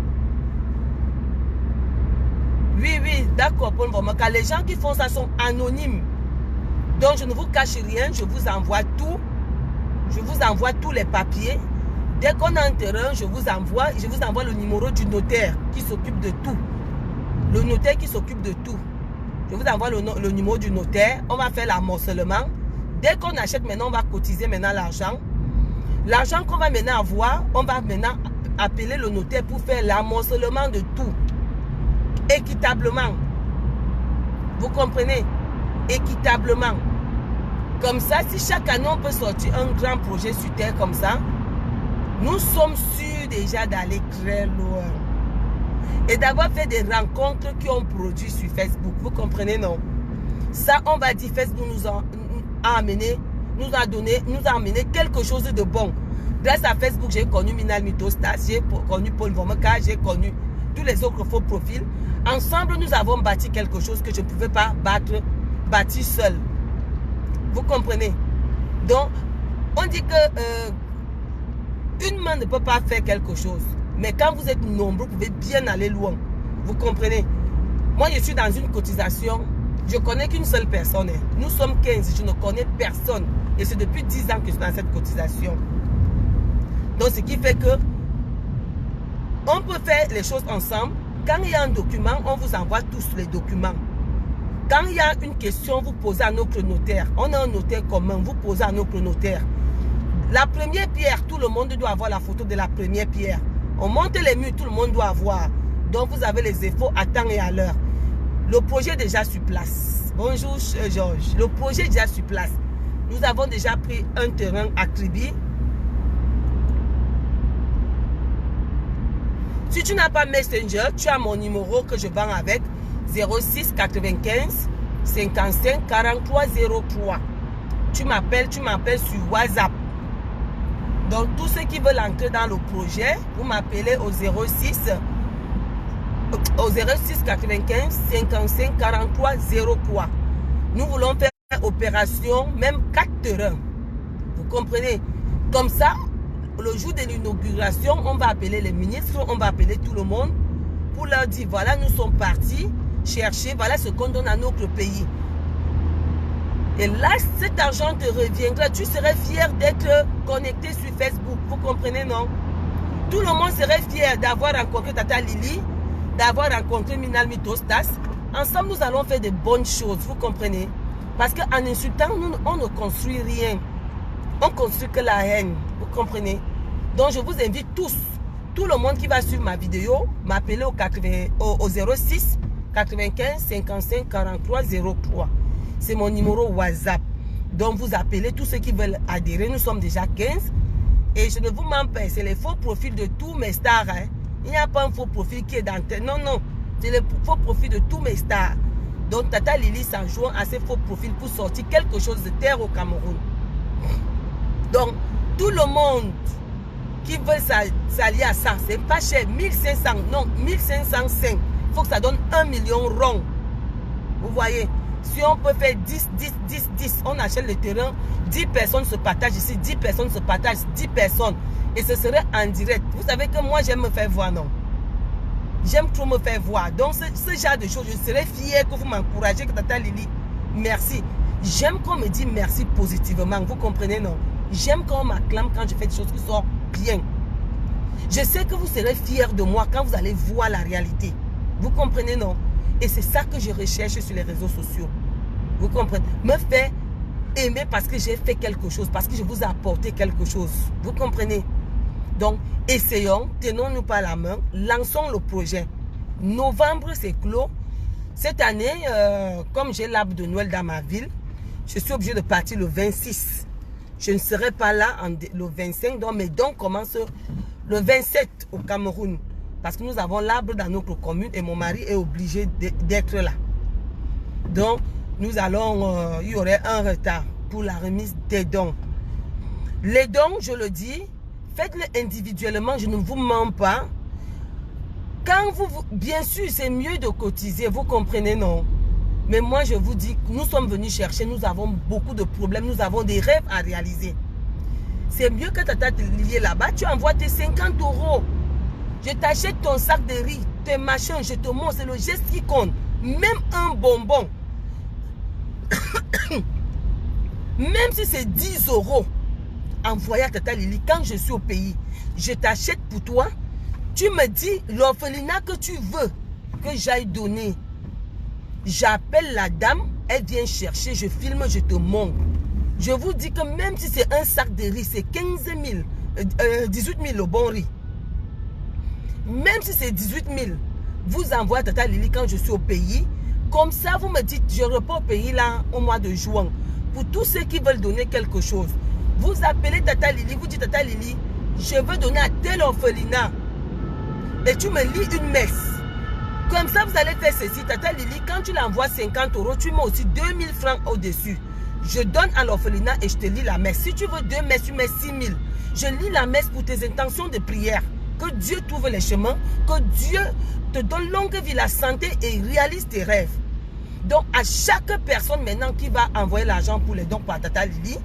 Oui, d'accord, Paul Vraiment. Car les gens qui font ça sont anonymes. Donc, je ne vous cache rien, je vous envoie tout. Je vous envoie tous les papiers. Dès qu'on a un terrain, je vous envoie le numéro du notaire qui s'occupe de tout. Le notaire qui s'occupe de tout. Je vous envoie le numéro du notaire. On va faire l'amorcellement. Dès qu'on achète maintenant, on va cotiser maintenant l'argent. L'argent qu'on va maintenant avoir, on va maintenant appeler le notaire pour faire l'amorcellement de tout. Équitablement. Vous comprenez? Équitablement. Comme ça, si chaque année on peut sortir un grand projet sur terre comme ça, nous sommes sûrs déjà d'aller très loin. Et d'avoir fait des rencontres qui ont produit sur Facebook. Vous comprenez, non? Ça, on va dire, Facebook nous a amené quelque chose de bon. Grâce à Facebook, j'ai connu Minal Mitostas, j'ai connu Paul Vomeka, j'ai connu tous les autres faux profils. Ensemble, nous avons bâti quelque chose que je ne pouvais pas bâtir seul. Vous comprenez? Donc, on dit que une main ne peut pas faire quelque chose. Mais quand vous êtes nombreux, vous pouvez bien aller loin. Vous comprenez? Moi, je suis dans une cotisation. Je connais qu'une seule personne. Nous sommes 15. Je ne connais personne. Et c'est depuis 10 ans que je suis dans cette cotisation. Donc, ce qui fait que on peut faire les choses ensemble. Quand il y a un document, on vous envoie tous les documents. Quand il y a une question, vous posez à notre notaire. On a un notaire commun, vous posez à notre notaire. La première pierre, tout le monde doit avoir la photo de la première pierre. On monte les murs, tout le monde doit avoir. Donc vous avez les infos à temps et à l'heure. Le projet est déjà sur place. Bonjour Georges. Le projet est déjà sur place. Nous avons déjà pris un terrain à Kribi. Si tu n'as pas Messenger, tu as mon numéro que je vends avec. 06 95 55 43 03. Tu m'appelles sur WhatsApp. Donc, tous ceux qui veulent entrer dans le projet, vous m'appelez au 06 95 55 43 03. Nous voulons faire opération, même 4 terrains. Vous comprenez? Comme ça, le jour de l'inauguration, on va appeler les ministres, on va appeler tout le monde pour leur dire, voilà, nous sommes partis chercher, voilà ce qu'on donne à notre pays. Et là, cet argent te reviendra. Tu serais fier d'être connecté sur Facebook. Vous comprenez, non? Tout le monde serait fier d'avoir rencontré Tata Lili, d'avoir rencontré Minal Mitostas. Ensemble, nous allons faire de bonnes choses. Vous comprenez? Parce qu'en insultant, nous, on ne construit rien. On construit que la haine. Vous comprenez? Donc, je vous invite tous, tout le monde qui va suivre ma vidéo, m'appeler au 06 95 55 43 03. C'est mon numéro WhatsApp. Donc, vous appelez tous ceux qui veulent adhérer. Nous sommes déjà 15. Et je ne vous mens pas, c'est les faux profils de tous mes stars. Hein. Il n'y a pas un faux profil qui est dans tel. Non, non. C'est les faux profils de tous mes stars. Donc, Tata Lili s'en joint à ces faux profils pour sortir quelque chose de terre au Cameroun. Donc, tout le monde qui veut s'allier à ça, c'est pas cher. 1500, non, 1505. Il faut que ça donne 1 million rond. Vous voyez? Si on peut faire 10, 10, 10, 10, on achète le terrain, 10 personnes se partagent ici, 10 personnes se partagent, 10 personnes. Et ce serait en direct. Vous savez que moi, j'aime me faire voir, non? J'aime trop me faire voir. Donc, ce genre de choses, je serais fière que vous m'encouragez, que Tata Lili, merci. J'aime qu'on me dise merci positivement, vous comprenez, non? J'aime qu'on m'acclame quand je fais des choses qui sont bien. Je sais que vous serez fiers de moi quand vous allez voir la réalité. Vous comprenez, non? Et c'est ça que je recherche sur les réseaux sociaux. Vous comprenez? Me faire aimer parce que j'ai fait quelque chose, parce que je vous ai apporté quelque chose. Vous comprenez? Donc, essayons, tenons-nous par la main, lançons le projet. Novembre, c'est clos. Cette année, comme j'ai l'arbre de Noël dans ma ville, je suis obligée de partir le 26. Je ne serai pas là le 25, donc mes dons commencent le 27 au Cameroun. Parce que nous avons l'arbre dans notre commune et mon mari est obligé d'être là. Donc, nous allons, il y aurait un retard pour la remise des dons. Les dons, je le dis, faites-les individuellement, je ne vous mens pas. Quand bien sûr, c'est mieux de cotiser, vous comprenez, non? Mais moi, je vous dis, nous sommes venus chercher, nous avons beaucoup de problèmes, nous avons des rêves à réaliser. C'est mieux que Tata Lily est là-bas, tu envoies tes 50 €. Je t'achète ton sac de riz, tes machins, je te montre, c'est le geste qui compte. Même un bonbon, même si c'est 10 €, envoyé à Tata Lily, quand je suis au pays, je t'achète pour toi, tu me dis l'orphelinat que tu veux que j'aille donner. J'appelle la dame, elle vient chercher, je filme, je te montre. Je vous dis que même si c'est un sac de riz, c'est 15 000, 18 000 le bon riz. Même si c'est 18 000, vous envoyez Tata Lily quand je suis au pays. Comme ça, vous me dites, je repars au pays là au mois de juin. Pour tous ceux qui veulent donner quelque chose, vous appelez Tata Lily, vous dites Tata Lily, je veux donner à tel orphelinat. Et tu me lis une messe. Comme ça, vous allez faire ceci. Tata Lily, quand tu l'envoies 50 €, tu mets aussi 2000 francs au-dessus. Je donne à l'orphelinat et je te lis la messe. Si tu veux 2 messes, tu mets 6 000. Je lis la messe pour tes intentions de prière. Que Dieu trouve les chemins. Que Dieu te donne longue vie, la santé et réalise tes rêves. Donc, à chaque personne maintenant qui va envoyer l'argent pour les dons par Tata Lily,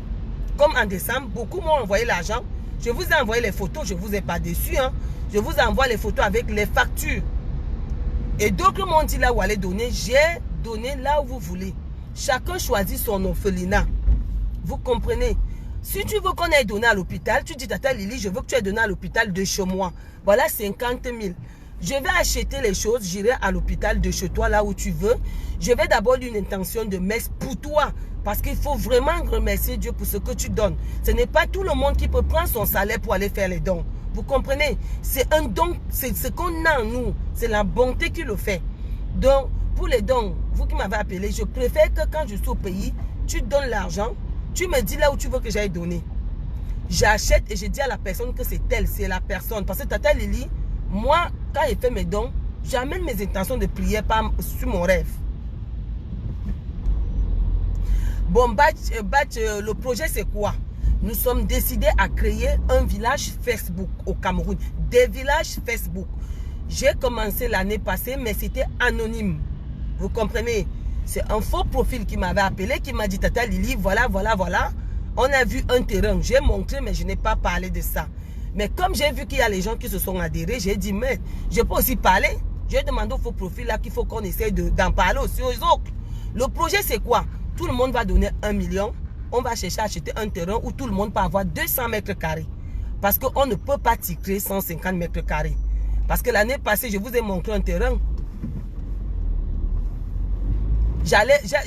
comme en décembre, beaucoup m'ont envoyé l'argent. Je vous ai envoyé les photos, je ne vous ai pas déçu. Hein. Je vous envoie les photos avec les factures. Et d'autres m'ont dit là où aller donner. J'ai donné là où vous voulez. Chacun choisit son orphelinat. Vous comprenez? Si tu veux qu'on aille donner à l'hôpital, tu dis Tata Lily, je veux que tu aies donné à l'hôpital de chez moi. Voilà 50 000. Je vais acheter les choses, j'irai à l'hôpital de chez toi, là où tu veux. Je vais d'abord une intention de messe pour toi. Parce qu'il faut vraiment remercier Dieu pour ce que tu donnes. Ce n'est pas tout le monde qui peut prendre son salaire pour aller faire les dons. Vous comprenez? C'est un don, c'est ce qu'on a en nous. C'est la bonté qui le fait. Donc, pour les dons, vous qui m'avez appelé, je préfère que quand je suis au pays, tu donnes l'argent, tu me dis là où tu veux que j'aille donner. J'achète et je dis à la personne que c'est elle, c'est la personne. Parce que Tata Lily, moi, quand je fais mes dons, j'amène mes intentions de prière sur mon rêve. Bon, le projet c'est quoi? Nous sommes décidés à créer un village Facebook au Cameroun. Des villages Facebook. J'ai commencé l'année passée, mais c'était anonyme. Vous comprenez? C'est un faux profil qui m'avait appelé, qui m'a dit Tata Lily, voilà. On a vu un terrain. J'ai montré, mais je n'ai pas parlé de ça. Mais comme j'ai vu qu'il y a les gens qui se sont adhérés, j'ai dit, mais je peux aussi parler. J'ai demandé au faux profil là qu'il faut qu'on essaye d'en parler aussi aux autres. Le projet c'est quoi? Tout le monde va donner 1 million. On va chercher à acheter un terrain où tout le monde peut avoir 200 mètres carrés. Parce qu'on ne peut pas ticrer 150 mètres carrés. Parce que l'année passée, je vous ai montré un terrain. J'ai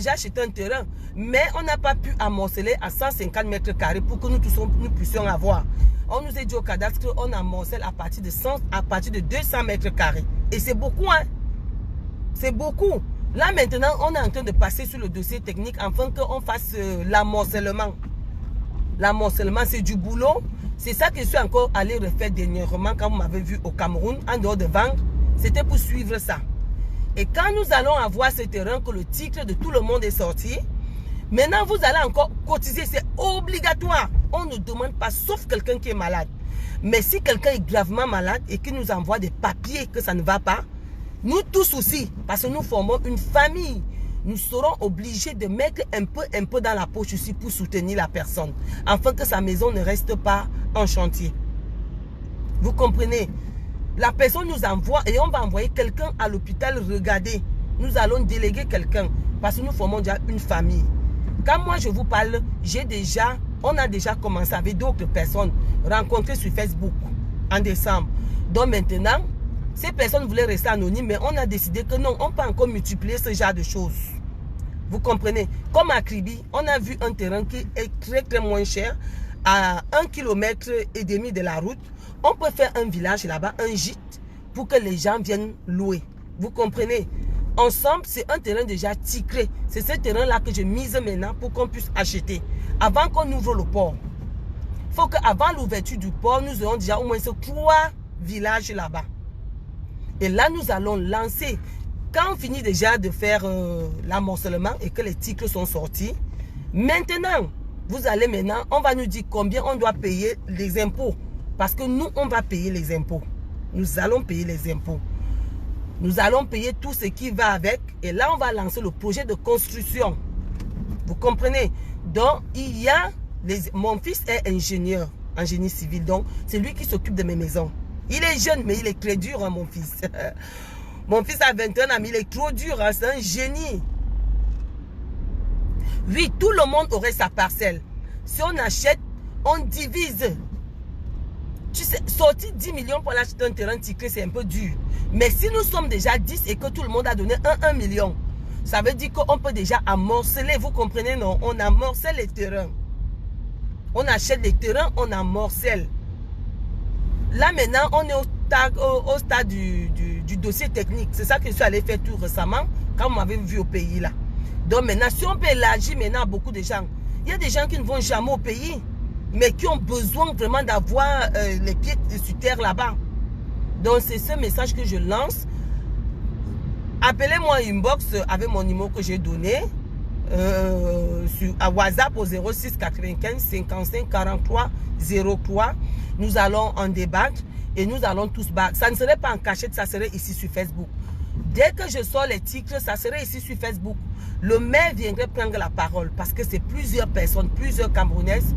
acheté un terrain. Mais on n'a pas pu amorceler à 150 mètres carrés pour que nous puissions avoir. On nous a dit au cadastre, on amorcelle à partir de 200 mètres carrés. Et c'est beaucoup, hein. C'est beaucoup. Là, maintenant, on est en train de passer sur le dossier technique afin qu'on fasse l'amorcellement. L'amorcellement, c'est du boulot. C'est ça que je suis encore allé refaire dernièrement quand vous m'avez vu au Cameroun, en dehors de vendre. C'était pour suivre ça. Et quand nous allons avoir ce terrain, que le titre de tout le monde est sorti, maintenant, vous allez encore cotiser. C'est obligatoire. On ne demande pas, sauf quelqu'un qui est malade. Mais si quelqu'un est gravement malade et qu'il nous envoie des papiers que ça ne va pas, nous tous aussi, parce que nous formons une famille, nous serons obligés de mettre un peu dans la poche aussi pour soutenir la personne, afin que sa maison ne reste pas en chantier. Vous comprenez? La personne nous envoie et on va envoyer quelqu'un à l'hôpital regarder. Nous allons déléguer quelqu'un parce que nous formons déjà une famille. Quand moi je vous parle, on a déjà commencé avec d'autres personnes rencontrées sur Facebook en décembre. Donc maintenant, ces personnes voulaient rester anonymes, mais on a décidé que non, on peut encore multiplier ce genre de choses. Vous comprenez? Comme à Kribi, on a vu un terrain qui est très moins cher, à 1,5 km de la route. On peut faire un village là-bas, un gîte, pour que les gens viennent louer. Vous comprenez? Ensemble, c'est un terrain déjà ticré. C'est ce terrain-là que je mise maintenant pour qu'on puisse acheter. Avant qu'on ouvre le port. Il faut qu'avant l'ouverture du port, nous ayons déjà au moins 3 villages là-bas. Et là, nous allons lancer. Quand on finit déjà de faire l'amorcellement et que les titres sont sortis, maintenant, on va nous dire combien on doit payer les impôts. Parce que nous, on va payer les impôts. Nous allons payer les impôts. Nous allons payer tout ce qui va avec. Et là, on va lancer le projet de construction. Vous comprenez? Donc, il y a... Mon fils est ingénieur en génie civil. Donc, c'est lui qui s'occupe de mes maisons. Il est jeune, mais il est très dur, hein, mon fils. Mon fils a 21 ans, mais il est trop dur. Hein, c'est un génie. Oui, tout le monde aurait sa parcelle. Si on achète, on divise. Tu sais, sortir 10 millions pour acheter un terrain titré, c'est un peu dur. Mais si nous sommes déjà 10 et que tout le monde a donné 1 million, ça veut dire qu'on peut déjà amorceler. Vous comprenez, non? On amorcelle les terrains. On achète les terrains, on amorcelle. Là, maintenant, on est au stade du dossier technique. C'est ça que je suis allé faire tout récemment, quand vous m'avez vu au pays, là. Donc maintenant, si on peut élargir maintenant à beaucoup de gens, il y a des gens qui ne vont jamais au pays, mais qui ont besoin vraiment d'avoir les pieds sur terre là-bas. Donc c'est ce message que je lance. Appelez-moi inbox avec mon numéro que j'ai donné à WhatsApp au 06 95 55 43 03. Nous allons en débattre et nous allons tous battre. Ça ne serait pas en cachette, ça serait ici sur Facebook. Dès que je sors les titres, ça serait ici sur Facebook. Le maire viendrait prendre la parole parce que c'est plusieurs personnes, plusieurs Camerounaises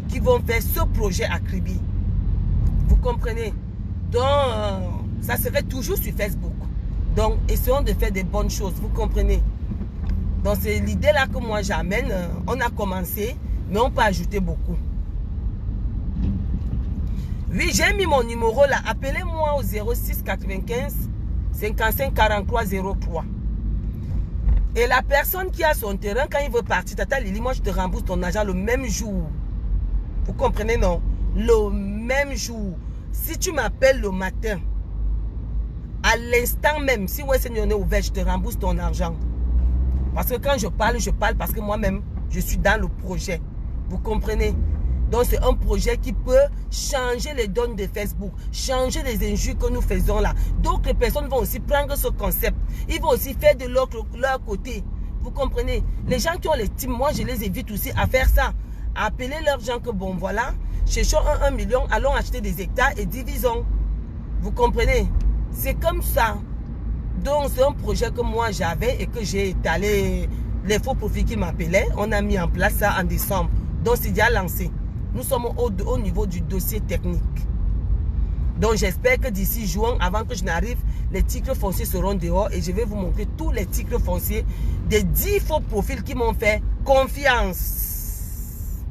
qui vont faire ce projet à Kribi. Vous comprenez? Donc, ça serait toujours sur Facebook. Donc, essayons de faire des bonnes choses. Vous comprenez? Donc, c'est l'idée là que moi j'amène. On a commencé, mais on peut ajouter beaucoup. Oui, j'ai mis mon numéro là. Appelez-moi au 06 95 55 43 03. Et la personne qui a son terrain, quand il veut partir, Tata Lili, moi je te rembourse ton argent le même jour. Vous comprenez, non? Le même jour. Si tu m'appelles le matin, à l'instant même, si ouais, Seigneur est ouvert, je te rembourse ton argent. Parce que quand je parle parce que moi-même, je suis dans le projet. Vous comprenez? Donc c'est un projet qui peut changer les données de Facebook, changer les injures que nous faisons là. D'autres personnes vont aussi prendre ce concept. Ils vont aussi faire de leur côté. Vous comprenez? Les gens qui ont les teams, moi je les évite aussi à faire ça. À appeler leurs gens que bon voilà, cherchons 1 million, allons acheter des hectares et divisons. Vous comprenez? C'est comme ça. Donc c'est un projet que moi j'avais et que j'ai étalé les faux profils qui m'appelaient. On a mis en place ça en décembre. Donc c'est déjà lancé. Nous sommes au niveau du dossier technique. Donc j'espère que d'ici juin, avant que je n'arrive, les titres fonciers seront dehors et je vais vous montrer tous les titres fonciers des 10 faux profils qui m'ont fait confiance.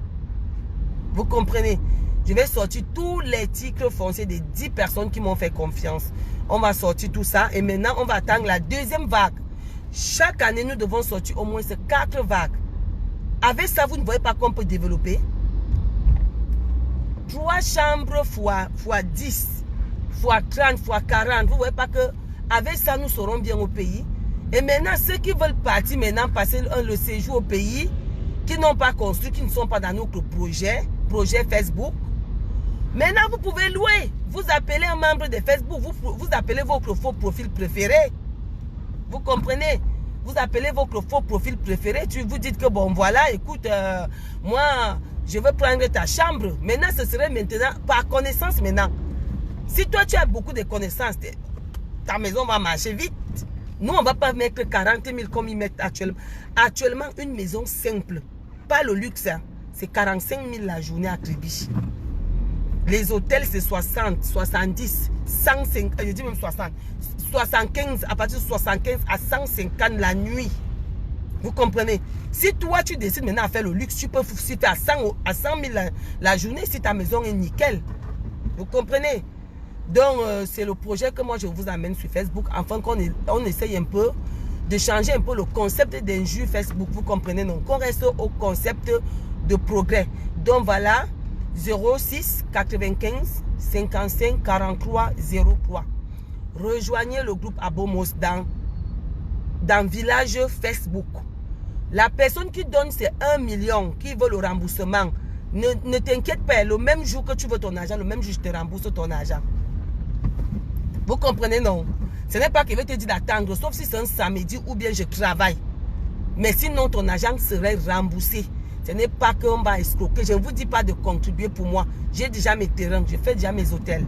Vous comprenez? Je vais sortir tous les titres fonciers des 10 personnes qui m'ont fait confiance. On va sortir tout ça et maintenant on va attendre la deuxième vague. Chaque année, nous devons sortir au moins ces 4 vagues. Avec ça, vous ne voyez pas qu'on peut développer. 3 chambres fois 10, fois 30, fois 40. Vous ne voyez pas que avec ça, nous serons bien au pays. Et maintenant, ceux qui veulent partir, maintenant passer le séjour au pays, qui n'ont pas construit, qui ne sont pas dans notre projet Facebook, maintenant, vous pouvez louer. Vous appelez un membre de Facebook, vous appelez votre faux profil préféré. Vous comprenez? Vous appelez votre faux profil préféré. Vous dites que bon, voilà, écoute, moi... je veux prendre ta chambre. Maintenant, ce serait maintenant par connaissance maintenant. Si toi, tu as beaucoup de connaissances, ta maison va marcher vite. Nous, on ne va pas mettre 40 000 comme ils mettent actuellement. Actuellement, une maison simple, pas le luxe, hein, c'est 45 000 la journée à Kribi. Les hôtels, c'est 60, 70, 150, je dis même 60, 75, à partir de 75 à 150 la nuit. Vous comprenez? Si toi, tu décides maintenant à faire le luxe, tu peux faire à 100 000 la journée si ta maison est nickel. Vous comprenez? Donc, c'est le projet que moi, je vous amène sur Facebook. Afin qu'on essaye un peu de changer un peu le concept d'injure Facebook. Vous comprenez? Donc, qu'on reste au concept de progrès. Donc, voilà, 06 95 55 43 03. Rejoignez le groupe Abomos dans village Facebook. La personne qui donne ces 1 million, qui veut le remboursement, ne t'inquiète pas, le même jour que tu veux ton argent, le même jour je te rembourse ton argent. Vous comprenez, non? Ce n'est pas qu'il va te dire d'attendre, sauf si c'est un samedi ou bien je travaille. Mais sinon, ton argent serait remboursé. Ce n'est pas qu'on va escroquer. Je ne vous dis pas de contribuer pour moi. J'ai déjà mes terrains, je fais déjà mes hôtels.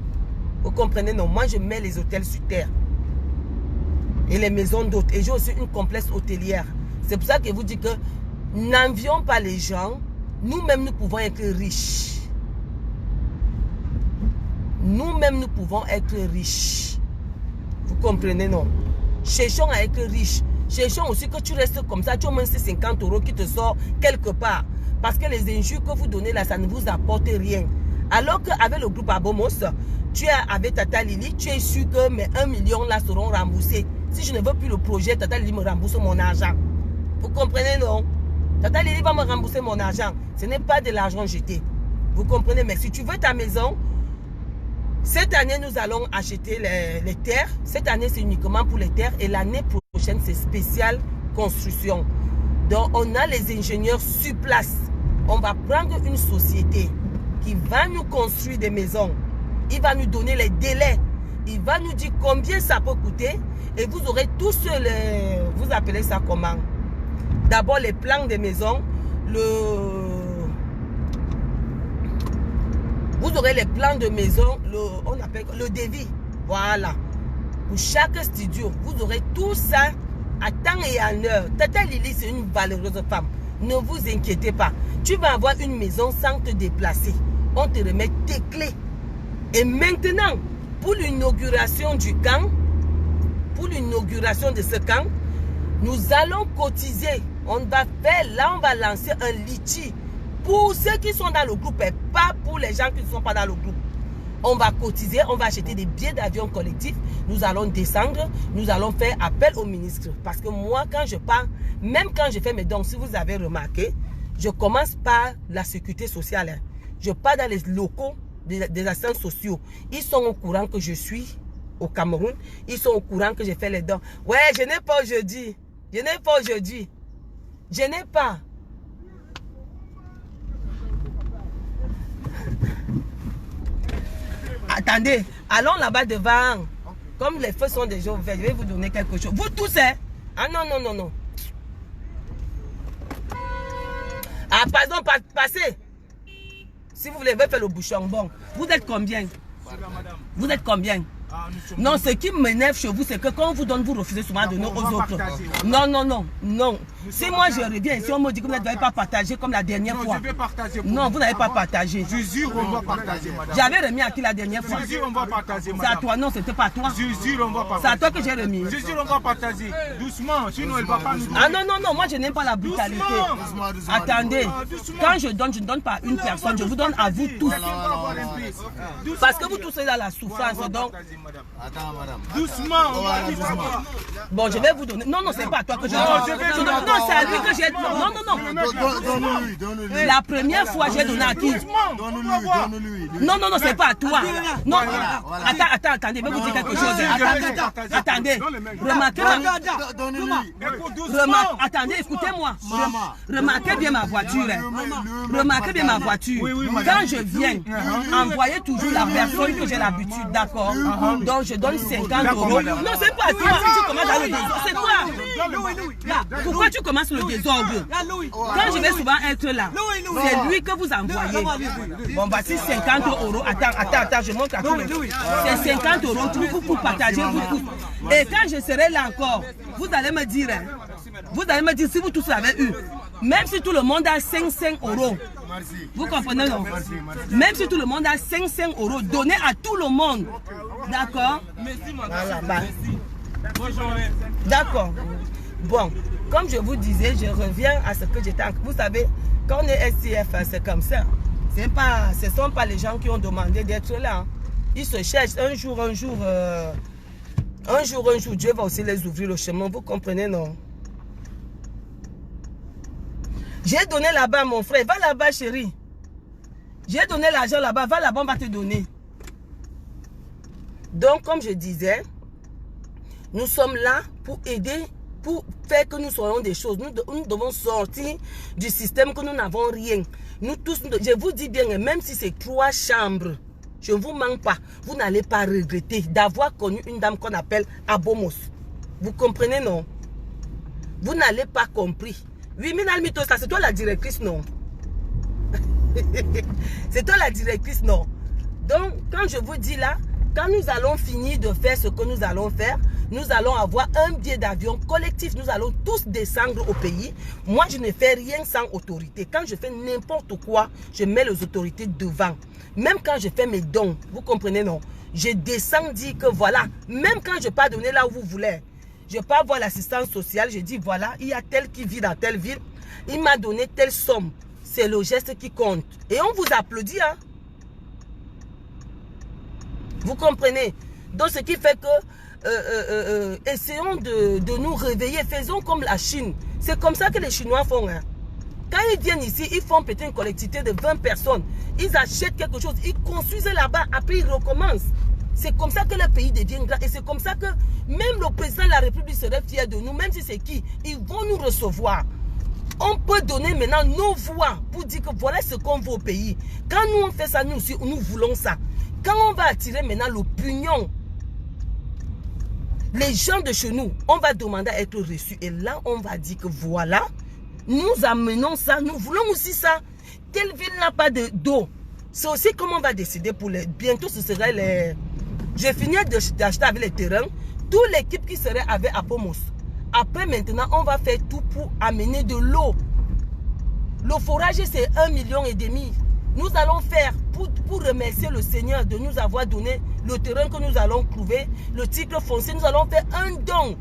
Vous comprenez, non? Moi, je mets les hôtels sur terre. et les maisons d'hôtes. Et j'ai aussi une complexe hôtelière. C'est pour ça que je vous dis que n'envions pas les gens. Nous-mêmes, nous pouvons être riches. Nous-mêmes, nous pouvons être riches. Vous comprenez, non? Cherchons à être riches. Cherchons aussi que tu restes comme ça. Tu as au moins ces 50 € qui te sortent quelque part. Parce que les injures que vous donnez là, ça ne vous apporte rien. Alors qu'avec le groupe Abomos, tu es avec Tata Lily, tu es sûr que mes 1 million là seront remboursés. Si je ne veux plus le projet, Tata Lily me rembourse mon argent. Vous comprenez, non? Tata Lily va me rembourser mon argent. Ce n'est pas de l'argent jeté. Vous comprenez? Mais si tu veux ta maison, cette année, nous allons acheter les terres. Cette année, c'est uniquement pour les terres. Et l'année prochaine, c'est spécial construction. Donc, on a les ingénieurs sur place. On va prendre une société qui va nous construire des maisons. Il va nous donner les délais. Il va nous dire combien ça peut coûter. Et vous aurez tous les... Vous appelez ça comment? D'abord, les plans des maisons. Vous aurez les plans de maison, on appelle le devis. Voilà. Pour chaque studio, vous aurez tout ça à temps et à heure. Tata Lily, c'est une valeureuse femme. Ne vous inquiétez pas. Tu vas avoir une maison sans te déplacer. On te remet tes clés. Et maintenant, pour l'inauguration du camp, pour l'inauguration de ce camp, nous allons cotiser. On va faire, là, on va lancer un litchi. Pour ceux qui sont dans le groupe et pas pour les gens qui ne sont pas dans le groupe. On va cotiser, on va acheter des billets d'avion collectifs. Nous allons descendre, nous allons faire appel au ministre. Parce que moi, quand je pars, même quand je fais mes dons, si vous avez remarqué, je commence par la sécurité sociale. Hein. Je pars dans les locaux des assistants sociaux. Ils sont au courant que je suis au Cameroun. Ils sont au courant que j'ai fait les dons. Ouais, je n'ai pas aujourd'hui. Je n'ai pas aujourd'hui. Je n'ai pas. Attendez, allons là-bas devant. Comme les feux sont déjà ouverts, je vais vous donner quelque chose. Vous tous, hein? Ah non, non, non, non. Ah, pardon, passez. Si vous voulez faire le bouchon, bon. Vous êtes combien? Vous êtes combien? Non, ce qui m'énerve chez vous, c'est que quand on vous donne, vous refusez souvent de donner aux autres. Non, non, non, non. Si moi je reviens, si on me dit que vous n'avez pas partagé comme la dernière fois.
Je vais partager.
Non, vous n'avez pas partagé.
Je jure, on va partager, madame.
J'avais remis à qui la dernière fois?
Je jure, on va partager, madame.
C'est à toi, non, c'était pas à toi.
Je jure, on va partager.
C'est à toi que j'ai remis.
Je jure, on va partager. Doucement, sinon elle va pas nous donner.
Ah non, non, non, moi je n'aime pas la brutalité.
Doucement.
Attendez, quand je ne donne pas une personne, je vous donne à vous tous. Parce que vous tous êtes dans la souffrance, donc...
Attends, madame. Doucement.
Bon, je vais vous donner. Non, non, c'est pas à toi que je donne. Non, c'est à lui que j'ai. Non, non, non.
Donne-lui.
La première fois, j'ai donné à qui?
Donne-lui.
Non, non, non, c'est pas à toi. Non, attendez, je vais vous dire quelque chose. Attendez, remarquez attendez, écoutez-moi. Remarquez bien ma voiture. Remarquez bien ma voiture. Quand je viens, envoyez toujours la personne que j'ai l'habitude, d'accord? Donc, je donne 50 €. Non, c'est pas toi. Si tu commences dans le désordre, c'est toi. Pourquoi tu commences le désordre? Quand je vais souvent être là, c'est lui que vous envoyez. Bon, voici 50 €. Attends, je montre à tout le monde. C'est 50 € pour partager vous tous. Et quand je serai là encore, vous allez me dire, si vous tous avez eu, même si tout le monde a 500 €. Vous comprenez, non? Même si tout le monde a 500 €, donnez à tout le monde. D'accord? Voilà, d'accord. Bon, comme je vous disais, je reviens à ce que j'étais. Vous savez, quand on est STF, c'est comme ça. Ce ne sont pas les gens qui ont demandé d'être là. Ils se cherchent un jour, Dieu va aussi les ouvrir le chemin. Vous comprenez, non? J'ai donné là-bas, mon frère. Va là-bas, chérie. J'ai donné l'argent là-bas. Va là-bas, on va te donner. Donc, comme je disais, nous sommes là pour aider, pour faire que nous soyons des choses. Nous devons sortir du système que nous n'avons rien. Nous tous, je vous dis bien, même si c'est 3 chambres, je ne vous manque pas. Vous n'allez pas regretter d'avoir connu une dame qu'on appelle Abomos. Vous comprenez, non? Vous n'allez pas compris. Oui, Minalmito, ça c'est toi la directrice, non? C'est toi la directrice, non? Donc, quand je vous dis là, quand nous allons finir de faire ce que nous allons faire, Nous allons avoir un billet d'avion collectif. Nous allons tous descendre au pays. Moi, je ne fais rien sans autorité. Quand je fais n'importe quoi, je mets les autorités devant. Même quand je fais mes dons, vous comprenez, non? Je descends, dis que voilà, même quand je pas donner là où vous voulez, je peux avoir l'assistance sociale, je dis voilà, il y a tel qui vit dans telle ville, il m'a donné telle somme. C'est le geste qui compte. Et on vous applaudit, hein? Vous comprenez? Donc, ce qui fait que essayons de nous réveiller. Faisons comme la Chine. C'est comme ça que les Chinois font. Hein. Quand ils viennent ici, ils font peut-être une collectivité de 20 personnes. Ils achètent quelque chose, ils construisent là-bas, après ils recommencent. C'est comme ça que le pays devient grand. Et c'est comme ça que même le président de la République serait fier de nous, même si c'est qui, ils vont nous recevoir. On peut donner maintenant nos voix pour dire que voilà ce qu'on veut au pays. Quand nous on fait ça, nous aussi, nous voulons ça. Quand on va attirer maintenant l'opinion, les gens de chez nous, on va demander à être reçus. Et là, on va dire que voilà, nous amenons ça, nous voulons aussi ça. Telle ville n'a pas d'eau. C'est aussi comment on va décider pour les... Bientôt, ce serait les... J'ai fini d'acheter avec les terrains. Toute l'équipe qui serait avec Apomos. Après, maintenant, on va faire tout pour amener de l'eau. Le forage, c'est 1,5 million. Nous allons faire pour remercier le Seigneur de nous avoir donné le terrain que nous allons trouver, le titre foncier. Nous allons faire un don,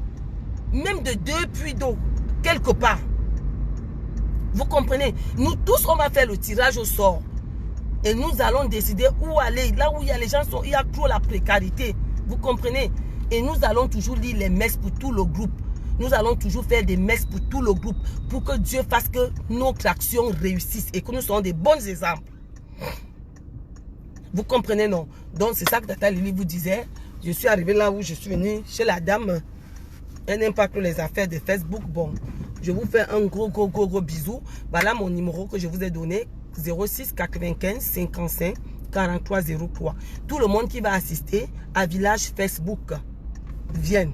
même de 2 puits d'eau, quelque part. Vous comprenez? Nous tous, on va faire le tirage au sort. Et nous allons décider où aller. Là où il y a les gens, il y a trop la précarité. Vous comprenez? Et nous allons toujours lire les messes pour tout le groupe. Nous allons toujours faire des messes pour tout le groupe. Pour que Dieu fasse que notre action réussisse. Et que nous soyons des bons exemples. Vous comprenez, non? Donc c'est ça que Tata Lily vous disait. Je suis arrivé là où je suis venu chez la dame. Elle n'aime pas que les affaires de Facebook. Bon, je vous fais un gros bisou. Voilà mon numéro que je vous ai donné. 06 95 55 43 03. Tout le monde qui va assister à Village Facebook vienne.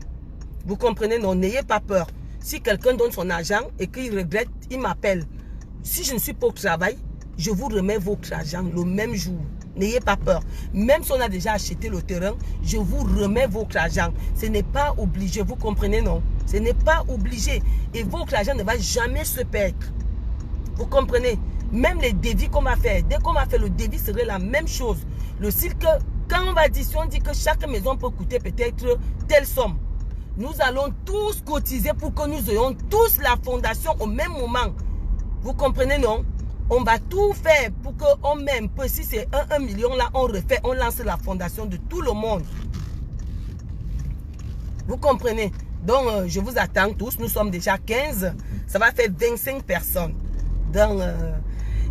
Vous comprenez, non? N'ayez pas peur. Si quelqu'un donne son argent et qu'il regrette, il m'appelle. Si je ne suis pas au travail, je vous remets votre argent le même jour. N'ayez pas peur. Même si on a déjà acheté le terrain, je vous remets votre argent. Ce n'est pas obligé. Vous comprenez, non? Ce n'est pas obligé. Et votre argent ne va jamais se perdre. Vous comprenez? Même les devis qu'on va faire, dès qu'on va faire le devis, serait la même chose. Le style que, quand on va dire, si on dit que chaque maison peut coûter peut-être telle somme, nous allons tous cotiser pour que nous ayons tous la fondation au même moment. Vous comprenez, non? On va tout faire pour qu'on même, si c'est 1 million là, on refait, on lance la fondation de tout le monde. Vous comprenez? Donc, je vous attends tous. Nous sommes déjà 15. Ça va faire 25 personnes. Donc,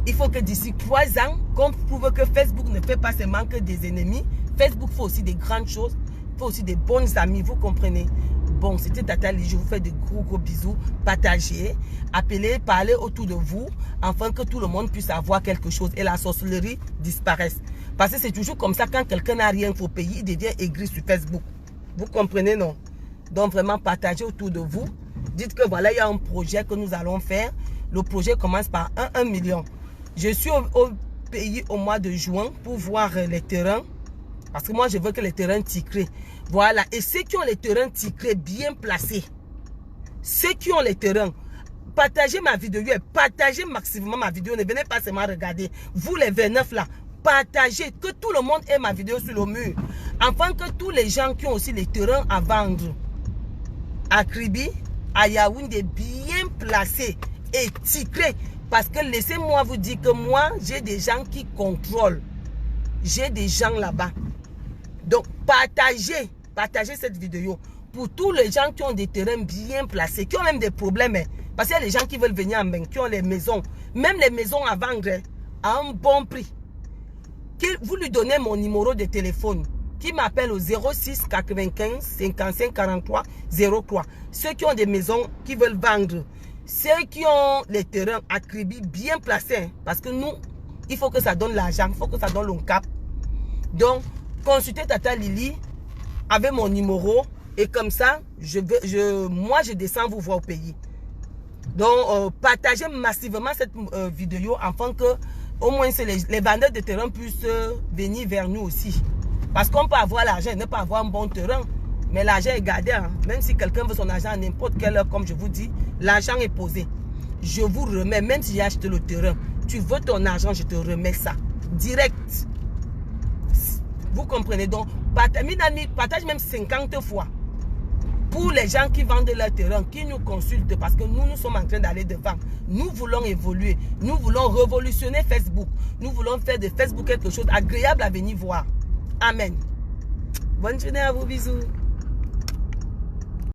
il faut que d'ici 3 ans, qu'on prouve que Facebook ne fait pas seulement que des ennemis. Facebook fait aussi des grandes choses. Fait aussi des bons amis. Vous comprenez? Bon, c'était Tata Lily. Je vous fais de gros bisous. Partagez, appelez, parlez autour de vous, afin que tout le monde puisse avoir quelque chose et la sorcellerie disparaisse. Parce que c'est toujours comme ça, quand quelqu'un n'a rien au pays, il devient aigri sur Facebook. Vous comprenez, non? Donc vraiment, partagez autour de vous. Dites que voilà, il y a un projet que nous allons faire. Le projet commence par 1 million. Je suis au pays au mois de juin pour voir les terrains. Parce que moi, je veux que les terrains ticrés. Voilà. Et ceux qui ont les terrains ticrés bien placés, ceux qui ont les terrains, partagez ma vidéo, partagez maximum ma vidéo. Ne venez pas seulement regarder. Vous, les 29 là, partagez. Que tout le monde ait ma vidéo sur le mur. Afin que tous les gens qui ont aussi les terrains à vendre, à Kribi, à Yaoundé, bien placés et ticrés. Parce que laissez-moi vous dire que moi, j'ai des gens qui contrôlent. J'ai des gens là-bas. Donc, partagez cette vidéo pour tous les gens qui ont des terrains bien placés, qui ont même des problèmes. Parce qu'il y a des gens qui veulent venir en main, qui ont les maisons, même les maisons à vendre à un bon prix. Vous lui donnez mon numéro de téléphone, qui m'appelle au 06 95 55 43 03. Ceux qui ont des maisons qui veulent vendre, ceux qui ont les terrains à Kribi bien placés, parce que nous, il faut que ça donne l'argent, il faut que ça donne le cap. Donc, consultez Tata Lily avec mon numéro et comme ça, moi, je descends vous voir au pays. Donc, partagez massivement cette vidéo afin que au moins les vendeurs de terrain puissent venir vers nous aussi. Parce qu'on peut avoir l'argent et ne pas avoir un bon terrain. Mais l'argent est gardé. Hein. Même si quelqu'un veut son argent à n'importe quelle heure, comme je vous dis, l'argent est posé. Je vous remets, même si j'ai acheté le terrain, tu veux ton argent, je te remets ça. Direct. Vous comprenez donc, partage même 50 fois. Pour les gens qui vendent leur terrain, qui nous consultent, parce que nous sommes en train d'aller devant. Nous voulons évoluer. Nous voulons révolutionner Facebook. Nous voulons faire de Facebook quelque chose d'agréable à venir voir. Amen. Bonne journée à vous, bisous.